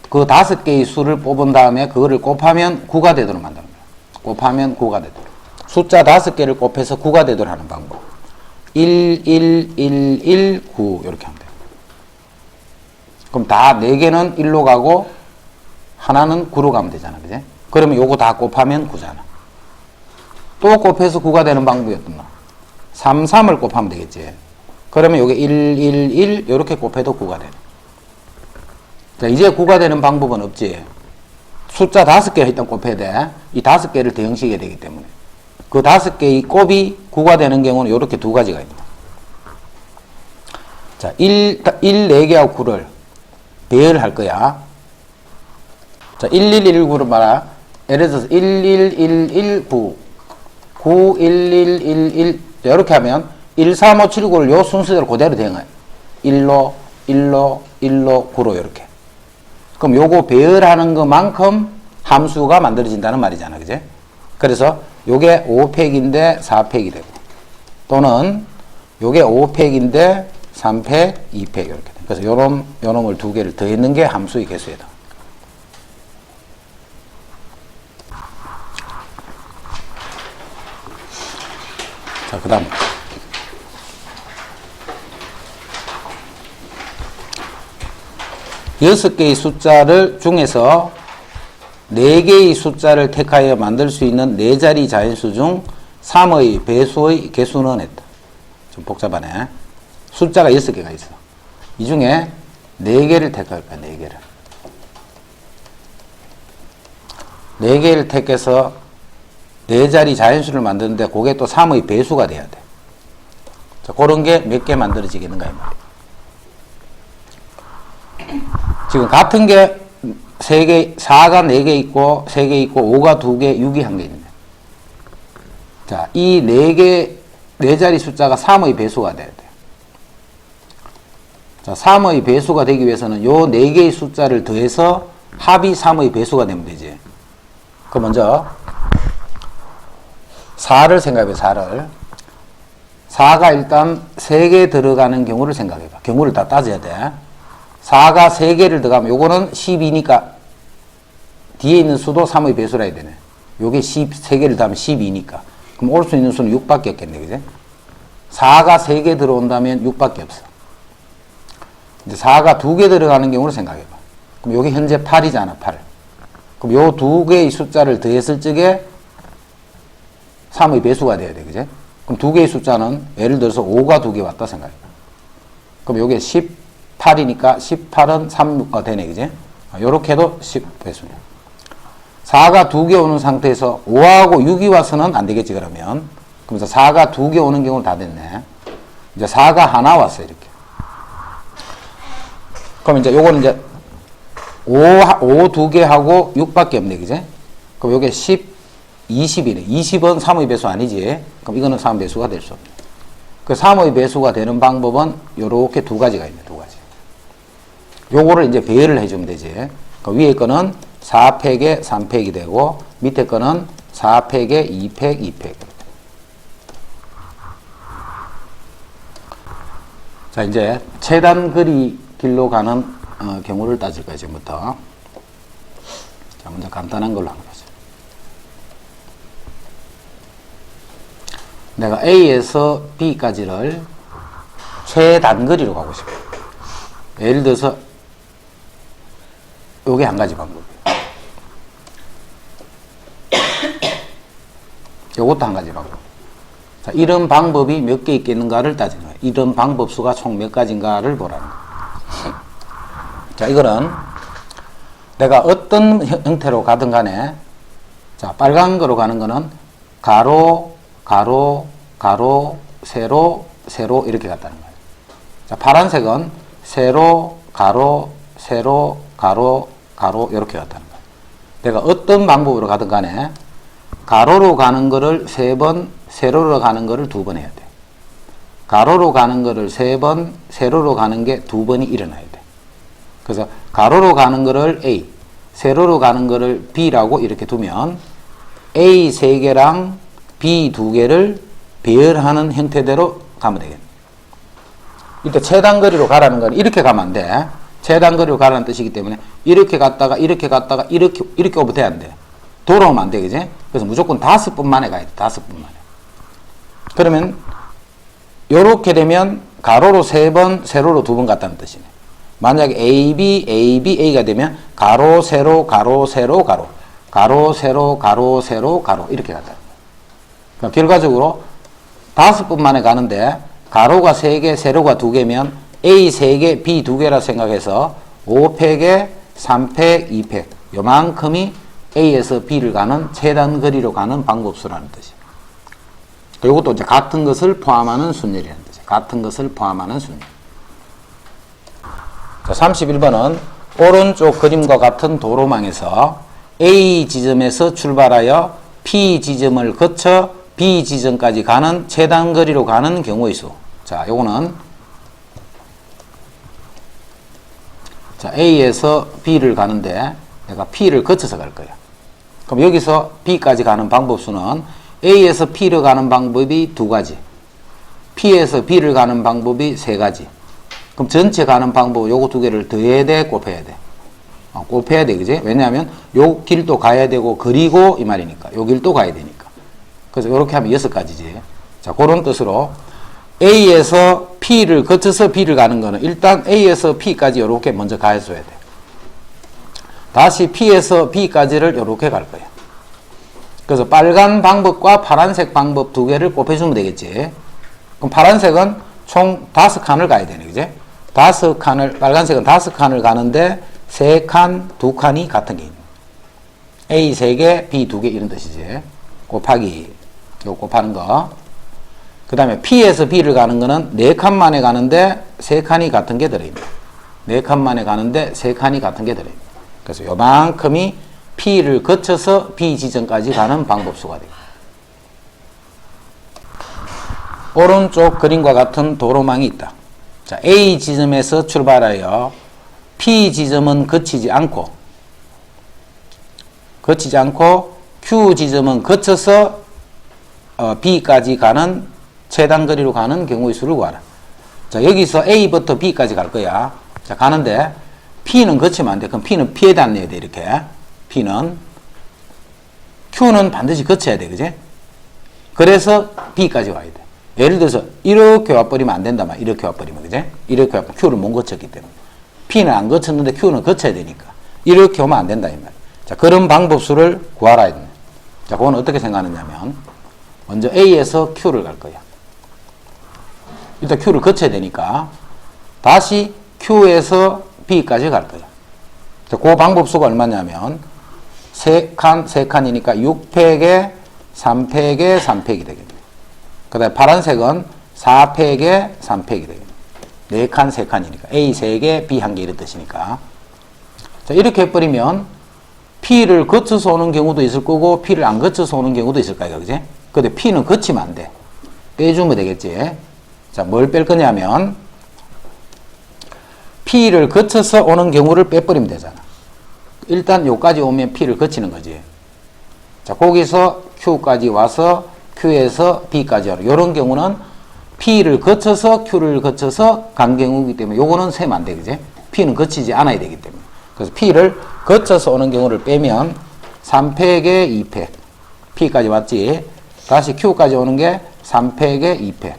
Speaker 1: 그 5개의 수를 뽑은 다음에 그거를 곱하면 9가 되도록 만드는 거야. 곱하면 9가 되도록. 숫자 5개를 곱해서 9가 되도록 하는 방법. 1, 1, 1, 1, 9 이렇게 하면 돼. 그럼 다 4개는 1로 가고 하나는 9로 가면 되잖아. 그지? 그러면 요거 다 곱하면 9잖아. 또 곱해서 9가 되는 방법이 어떤 거? 3, 3을 곱하면 되겠지. 그러면 요게 1, 1, 1 이렇게 곱해도 9가 되네. 자, 이제 9가 되는 방법은 없지. 숫자 5개 일단 곱해야 돼. 이 5개를 대응시켜야 되기 때문에. 그 5개의 곱이 9가 되는 경우는 이렇게 두 가지가 있다. 자, 1, 4개하고 9를 배열할 거야. 자, 1, 1, 1, 9를 말아. 예를 들어서 1, 1, 1, 1, 9, 9, 1, 1, 1, 1 이렇게 하면 1, 3, 5, 7, 9를 요 순서대로 그대로 대응해. 1로, 1로, 1로, 9로 이렇게. 그럼 요거 배열하는 것만큼 함수가 만들어진다는 말이잖아. 그제? 그래서 요게 5팩인데 4팩이 되고 또는 요게 5팩인데 3팩, 2팩 이렇게 돼. 그래서 요놈을 두 개를 더했는 게 함수의 개수이다. 자, 그 다음. 여섯 개의 숫자를 중에서 네 개의 숫자를 택하여 만들 수 있는 네 자리 자연수 중 3의 배수의 개수는 했다. 좀 복잡하네. 숫자가 6개가 있어. 이 중에 4개를 택할 거야, 4개를. 4개를 택해서 4자리 자연수를 만드는데 그게 또 3의 배수가 돼야 돼. 자, 그런 게 몇 개 만들어지겠는가, 이 말이야. 지금 같은 게 3개, 4가 4개 있고, 3개 있고, 5가 2개, 6이 1개 있네. 자, 이 4개, 4자리 숫자가 3의 배수가 돼야 돼. 자, 3의 배수가 되기 위해서는 요 4개의 숫자를 더해서 합이 3의 배수가 되면 되지. 그럼 먼저 4를 생각해봐, 4를. 4가 일단 3개 들어가는 경우를 생각해봐. 경우를 다 따져야 돼. 4가 3개를 들어가면 요거는 12니까 뒤에 있는 수도 3의 배수라 해야 되네. 요게 3개를 더하면 12니까. 그럼 올 수 있는 수는 6밖에 없겠네, 그지? 4가 3개 들어온다면 6밖에 없어. 이제 4가 2개 들어가는 경우를 생각해봐. 그럼 여기 현재 8이잖아, 8. 그럼 요 2개의 숫자를 더했을 적에 3의 배수가 돼야 돼, 그지? 그럼 2개의 숫자는 예를 들어서 5가 2개 왔다 생각해봐. 그럼 요게 18이니까 18은 3가 되네, 그지? 요렇게 해도 10배수네. 4가 2개 오는 상태에서 5하고 6이 와서는 안 되겠지, 그러면. 그러면서 4가 2개 오는 경우는 다 됐네. 이제 4가 하나 왔어, 이렇게. 그럼 이제 요거는 이제 5 2개 하고 6밖에 없네, 그지? 그럼 요게 10, 20이네. 20은 3의 배수 아니지? 그럼 이거는 3의 배수가 될 수 없네. 그 3의 배수가 되는 방법은 요렇게 2가지가 있네, 2가지. 요거를 이제 배열을 해주면 되지. 그 위에 거는 4팩에 3팩이 되고, 밑에 거는 4팩에 2팩, 2팩. 자, 이제 최단 길로 가는 경우를 따질 거예요, 지금부터. 자, 먼저 간단한 걸로 한번 보자. 내가 A에서 B까지를 최단거리로 가고 싶어. 예를 들어서 요게 한 가지 방법이에요. 요것도 한 가지 방법. 자, 이런 방법이 몇 개 있겠는가를 따지는 거예요. 이런 방법 수가 총 몇 가지인가를 보라는 거예요. 자, 이거는 내가 어떤 형태로 가든 간에, 자, 빨간 거로 가는 거는 가로, 가로, 가로, 세로, 세로 이렇게 갔다는 거예요. 자, 파란색은 세로, 가로, 세로, 가로, 가로 이렇게 갔다는 거예요. 내가 어떤 방법으로 가든 간에 가로로 가는 거를 3번, 세로로 가는 거를 2번 해야 돼. 가로로 가는 거를 3번, 세로로 가는 게 2번이 일어나야 돼. 그래서 가로로 가는 거를 A, 세로로 가는 거를 B라고 이렇게 두면 A 3개랑 B 2개를 배열하는 형태대로 가면 되겠네. 이때 최단거리로 가라는 건 이렇게 가면 안 돼. 최단거리로 가라는 뜻이기 때문에 이렇게 갔다가 이렇게 갔다가 이렇게 오면 안 돼. 돌아오면 안 돼, 그지? 그래서 무조건 5번 만에 가야 돼, 5번 만에. 그러면 요렇게 되면 가로로 3번, 세로로 2번 갔다는 뜻이네. 만약에 AB, AB, A가 되면 가로, 세로, 가로, 세로, 가로, 가로, 세로, 가로, 세로, 가로 이렇게 갔다. 그러니까 결과적으로 5번 만에 가는데 가로가 3개, 세로가 2개면 A 3개, B 2개라 생각해서 5팩에 3팩, 2팩 요만큼이 A에서 B를 가는 최단거리로 가는 방법수라는 뜻이에요. 이것도 이제 같은 것을 포함하는 순열이라는 뜻이에요. 같은 것을 포함하는 순열. 자, 31번은 오른쪽 그림과 같은 도로망에서 A 지점에서 출발하여 P 지점을 거쳐 B 지점까지 가는 최단거리로 가는 경우의 수. 자, 요거는 자, A에서 B를 가는데 내가 P를 거쳐서 갈 거야. 그럼 여기서 B까지 가는 방법수는 A에서 P를 가는 방법이 2가지, P에서 B를 가는 방법이 3가지. 그럼 전체 가는 방법 요거 2개를 더해야 돼, 곱해야 돼? 곱해야 돼, 그지? 왜냐하면 요 길도 가야 되고 그리고 이 말이니까 요 길도 가야 되니까. 그래서 요렇게 하면 6가지지. 자, 그런 뜻으로 A에서 P를 거쳐서 B를 가는 거는 일단 A에서 P까지 이렇게 먼저 가해줘야 돼. 다시 P에서 B까지를 이렇게 갈 거야. 그래서 빨간 방법과 파란색 방법 두 개를 곱해주면 되겠지. 그럼 파란색은 총 5칸을 가야 되네, 그지? 5칸을, 빨간색은 5칸을 가는데 3칸, 2칸이 같은 게 있네. A 3개, B 2개 이런 뜻이지. 곱하기, 요 곱하는 거. 그 다음에 P에서 B를 가는 거는 4칸 만에 가는데 3칸이 같은 게 들어있네. 4칸 만에 가는데 3칸이 같은 게 들어있네. 그래서 요만큼이 P를 거쳐서 B 지점까지 가는 방법수가 됩니다. 오른쪽 그림과 같은 도로망이 있다. 자, A 지점에서 출발하여 P 지점은 거치지 않고 Q 지점은 거쳐서 B까지 가는 최단거리로 가는 경우의 수를 구하라. 자, 여기서 A부터 B까지 갈 거야. 자, 가는데 P는 거치면 안 돼. 그럼 P는 피해다 안 내야 돼, 이렇게. P는. Q는 반드시 거쳐야 돼, 그지? 그래서 B까지 와야 돼. 예를 들어서 이렇게 와버리면 안 된다 말. 이렇게 와버리면, 그지? 이렇게 와버리면 Q를 못 거쳤기 때문에. P는 안 거쳤는데 Q는 거쳐야 되니까. 이렇게 오면 안 된다, 이 말. 자, 그런 방법수를 구하라 했네. 자, 그건 어떻게 생각하느냐면, 먼저 A에서 Q를 갈 거야. 일단 Q를 거쳐야 되니까, 다시 Q에서 B까지 갈 거야. 자, 그 방법수가 얼마냐면, 3칸, 3칸이니까 6팩에 3팩에 3팩이 되겠네. 그 다음에 파란색은 4팩에 3팩이 되겠네. 4칸, 3칸이니까. A 3개, B 1개 이런 뜻이니까. 자, 이렇게 해버리면 P를 거쳐서 오는 경우도 있을 거고 P를 안 거쳐서 오는 경우도 있을 거야, 그지? 근데 P는 거치면 안 돼. 빼주면 되겠지. 자, 뭘 뺄 거냐면 P를 거쳐서 오는 경우를 빼버리면 되잖아. 일단 여기까지 오면 P를 거치는 거지. 자, 거기서 Q까지 와서 Q에서 B까지 하라. 이런 경우는 P를 거쳐서 Q를 거쳐서 간 경우이기 때문에 요거는 세면 안 돼, 그지? P는 거치지 않아야 되기 때문에. 그래서 P를 거쳐서 오는 경우를 빼면 3팩에 2팩. P까지 왔지. 다시 Q까지 오는 게 3팩에 2팩.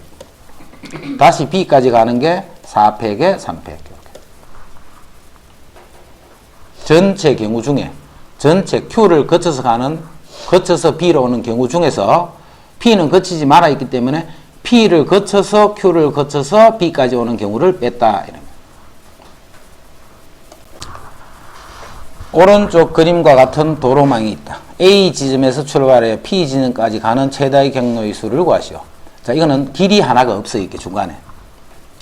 Speaker 1: 다시 B까지 가는 게 4팩에 3팩. 전체 경우 중에 전체 Q를 거쳐서 B로 오는 경우 중에서 P는 거치지 말아 있기 때문에 P를 거쳐서 Q를 거쳐서 B까지 오는 경우를 뺐다. 이런. 오른쪽 그림과 같은 도로망이 있다. A 지점에서 출발해 P 지점까지 가는 최다의 경로의 수를 구하시오. 자, 이거는 길이 하나가 없어요. 이렇게 중간에.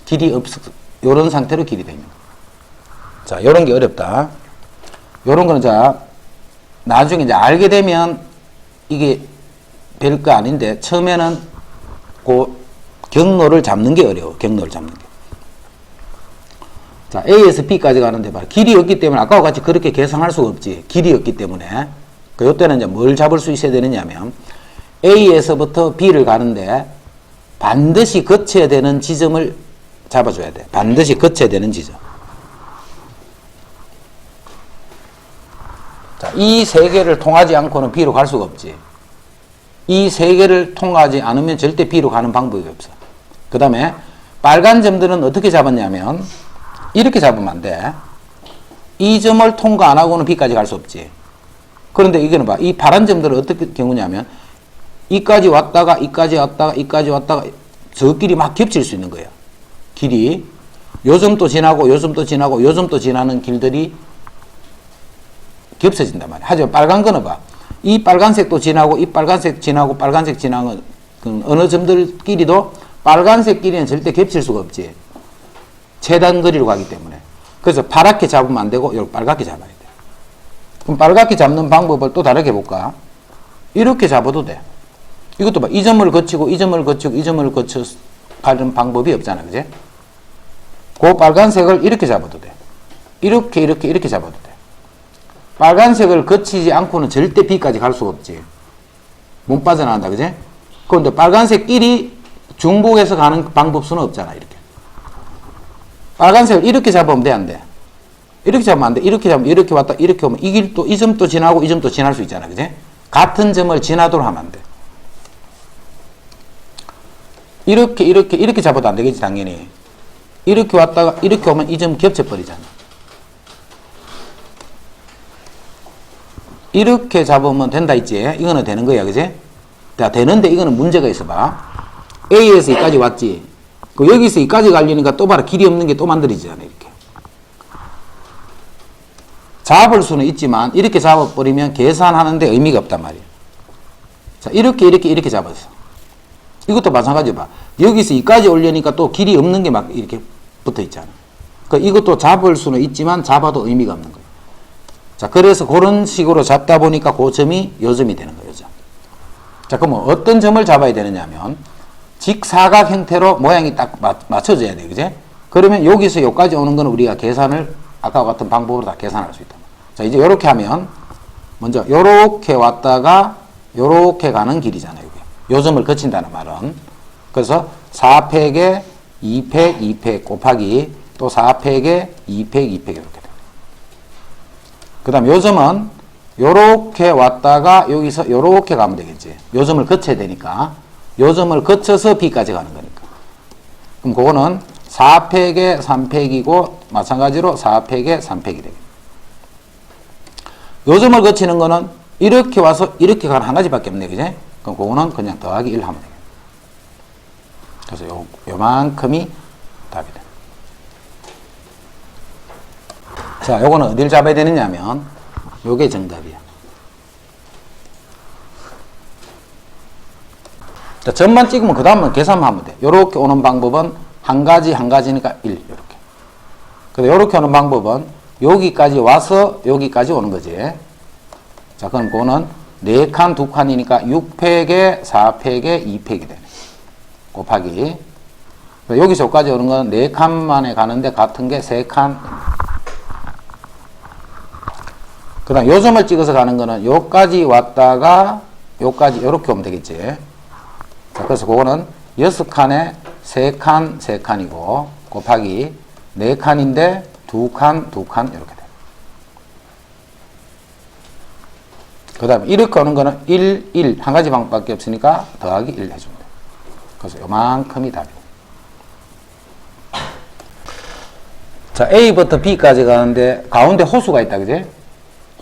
Speaker 1: 길이 없어. 요런 상태로 길이 됩니다. 자, 요런 게 어렵다. 요런 거는 자, 나중에 이제 알게 되면 이게 될 거 아닌데, 처음에는 그 경로를 잡는 게 어려워. 경로를 잡는 게. 자, A에서 B까지 가는데 봐. 길이 없기 때문에 아까와 같이 그렇게 계산할 수가 없지. 길이 없기 때문에. 그 요때는 이제 뭘 잡을 수 있어야 되느냐면 A에서부터 B를 가는데 반드시 거쳐야 되는 지점을 잡아줘야 돼. 반드시 거쳐야 되는 지점. 자, 이 세 개를 통하지 않고는 B로 갈 수가 없지. 이 세 개를 통하지 않으면 절대 B로 가는 방법이 없어. 그 다음에 빨간 점들은 어떻게 잡았냐면 이렇게 잡으면 안 돼. 이 점을 통과 안 하고는 B까지 갈 수 없지. 그런데 이거는 봐. 이 파란 점들은 어떻게 경우냐면 이까지 왔다가 이까지 왔다가 이까지 왔다가 저끼리 막 겹칠 수 있는 거예요. 길이. 요 점도 지나고 요 점도 지나고 요 점도 지나는 길들이 겹쳐진단 말이야. 하지만 빨간 거는 봐. 이 빨간색도 지나고 이 빨간색 지나고 빨간색 지나는 어느 점들끼리도 빨간색 끼리는 절대 겹칠 수가 없지. 최단거리로 가기 때문에. 그래서 파랗게 잡으면 안 되고 이렇게 빨갛게 잡아야 돼. 그럼 빨갛게 잡는 방법을 또 다르게 해볼까? 이렇게 잡아도 돼. 이것도 봐. 이 점을 거치고 이 점을 거치고 이 점을 거쳐서 가는 방법이 없잖아. 그지? 그 빨간색을 이렇게 잡아도 돼. 이렇게 잡아도 돼. 빨간색을 거치지 않고는 절대 B까지 갈 수가 없지. 못 빠져나간다. 그지? 그런데 빨간색끼리 중복해서 가는 방법수는 없잖아. 이렇게. 빨간색을 이렇게 잡으면 돼, 안 돼? 이렇게 잡으면 안 돼. 이렇게 잡으면 이렇게 왔다 이렇게 오면 이 길도 이 점도 지나고 이 점도 지날 수 있잖아. 그지? 같은 점을 지나도록 하면 안 돼. 이렇게 잡아도 안 되겠지, 당연히. 이렇게 왔다가 이렇게 오면 이 점 겹쳐버리잖아. 이렇게 잡으면 된다 있지? 이거는 되는 거야, 그지? 자, 되는데 이거는 문제가 있어 봐. A에서 E까지 왔지? 그 여기서 E까지 가려니까 또 봐라. 길이 없는 게 또 만들어지잖아, 이렇게. 잡을 수는 있지만 이렇게 잡아버리면 계산하는데 의미가 없단 말이야. 자, 이렇게 잡았어. 이것도 마찬가지 봐. 여기서 E까지 올려니까 또 길이 없는 게 막 이렇게 붙어 있잖아. 그러니까 이것도 잡을 수는 있지만 잡아도 의미가 없는 거야. 자, 그래서 그런 식으로 잡다 보니까 그 점이 요 점이 되는 거예요, 요 점. 자, 그러면 어떤 점을 잡아야 되느냐 하면 직사각 형태로 모양이 딱 맞춰져야 돼, 그지? 그러면 여기서 여기까지 오는 건 우리가 계산을 아까와 같은 방법으로 다 계산할 수 있다. 자, 이제 요렇게 하면 먼저 요렇게 왔다가 요렇게 가는 길이잖아요, 이게. 요 점을 거친다는 말은. 그래서 4팩에 2팩, 2팩 곱하기 또 4팩에 2팩, 2팩 이렇게 돼요. 그 다음 요 점은 요렇게 왔다가 여기서 요렇게 가면 되겠지. 요 점을 거쳐야 되니까. 요 점을 거쳐서 B까지 가는 거니까. 그럼 그거는 4팩에 3팩이고 마찬가지로 4팩에 3팩이 되겠네. 요 점을 거치는 거는 이렇게 와서 이렇게 가는 한 가지밖에 없네, 그지? 그럼 그거는 그냥 더하기 1 하면 되겠네. 그래서 요만큼이 답이 돼. 자, 요거는 어딜 잡아야 되느냐 하면 요게 정답이야. 자, 점만 찍으면 그 다음은 계산만 하면 돼. 요렇게 오는 방법은 한 가지니까 1 요렇게. 근데 요렇게 오는 방법은 여기까지 와서 여기까지 오는 거지. 자, 그럼 그거는 4칸 2칸이니까 6팩에 4팩에 2팩이 되네. 곱하기 여기서 여기까지 오는 건 4칸만에 가는데 같은 게 3칸. 그 다음 요 점을 찍어서 가는 거는 요까지 왔다가 요까지 요렇게 오면 되겠지. 자, 그래서 그거는 6칸에 3칸 3칸이고 곱하기 4칸인데 2칸 2칸 이렇게 돼. 그 다음 이렇게 오는 거는 1 1 한 가지 방법밖에 없으니까 더하기 1 해주면 돼. 그래서 요만큼이 답이에요. 자, A부터 B까지 가는데 가운데 호수가 있다, 그지?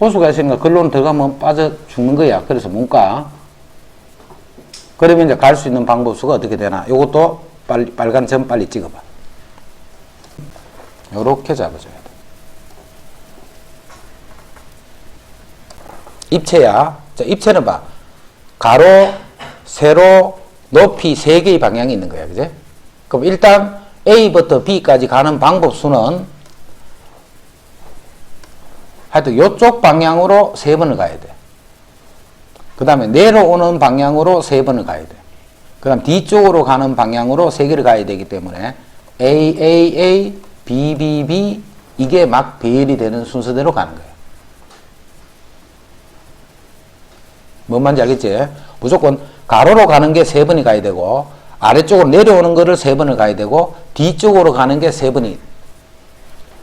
Speaker 1: 호수가 있으니까 글로는 들어가면 빠져 죽는 거야. 그래서 문과. 그러면 이제 갈 수 있는 방법수가 어떻게 되나? 요것도 빨간 점 빨리 찍어봐. 요렇게 잡아줘야 돼. 입체야. 자, 입체는 봐. 가로, 세로, 높이 3개의 방향이 있는 거야, 그지? 그럼 일단 A부터 B까지 가는 방법수는 하여튼 요쪽 방향으로 3번을 가야 돼. 그 다음에 내려오는 방향으로 3번을 가야 돼. 그 다음 뒤쪽으로 가는 방향으로 3개를 가야 되기 때문에 A, B 이게 막 배열이 되는 순서대로 가는 거예요. 뭔 말인지 알겠지? 무조건 가로로 가는 게 3번이 가야 되고 아래쪽으로 내려오는 거를 3번을 가야 되고 뒤쪽으로 가는 게 3번이.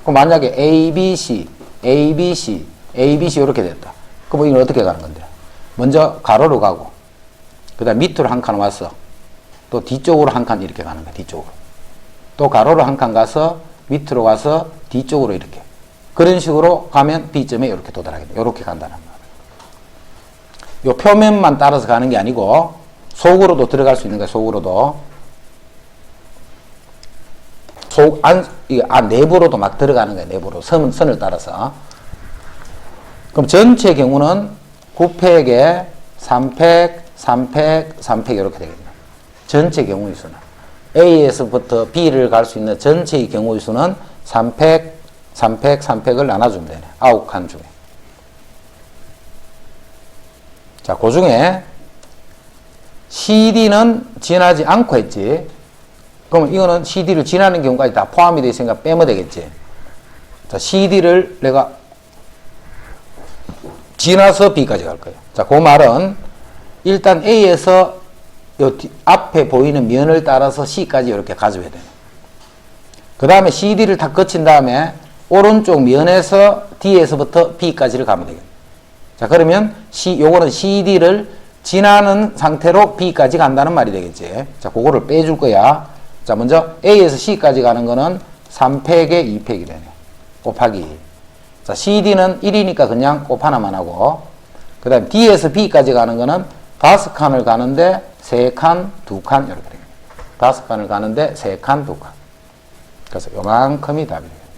Speaker 1: 그럼 만약에 ABC 이렇게 됐다. 그럼 이건 어떻게 가는 건데? 먼저 가로로 가고 그 다음 밑으로 한 칸 왔어. 또 뒤쪽으로 한 칸 이렇게 가는 거야. 뒤쪽으로. 또 가로로 한 칸 가서 밑으로 가서 뒤쪽으로 이렇게. 그런 식으로 가면 B점에 이렇게 도달하게 돼. 이렇게 간다는 거야. 요 표면만 따라서 가는 게 아니고 속으로도 들어갈 수 있는 거야. 속으로도. 내부로도 막 들어가는 거야. 내부로. 선을 따라서. 그럼 전체 경우는 9팩에 3팩 이렇게 되겠네. 전체 경우의 수는. A에서부터 B를 갈 수 있는 전체의 경우의 수는 3팩을 나눠주면 되네. 9칸 중에. 자, 그 중에 CD는 지나지 않고 했지. 그러면 이거는 CD를 지나는 경우까지 다 포함이 되어 있으니까 빼면 되겠지. 자, CD를 내가 지나서 B까지 갈 거예요. 자, 그 말은 일단 A에서 요 앞에 보이는 면을 따라서 C까지 이렇게 가져야 돼요. 그 다음에 CD를 다 거친 다음에 오른쪽 면에서 D에서부터 B까지를 가면 되겠네. 자, 그러면 요거는 CD를 지나는 상태로 B까지 간다는 말이 되겠지. 자, 그거를 빼줄 거야. 자, 먼저 A에서 C까지 가는 거는 3팩에 2팩이래네. 곱하기. 자, CD는 1이니까 그냥 곱 하나만 하고, 그 다음 D에서 B까지 가는 거는 5칸을 가는데 3칸, 2칸, 이렇게 됩니다. 5칸을 가는데 3칸, 2칸. 그래서 요만큼이 답이에요.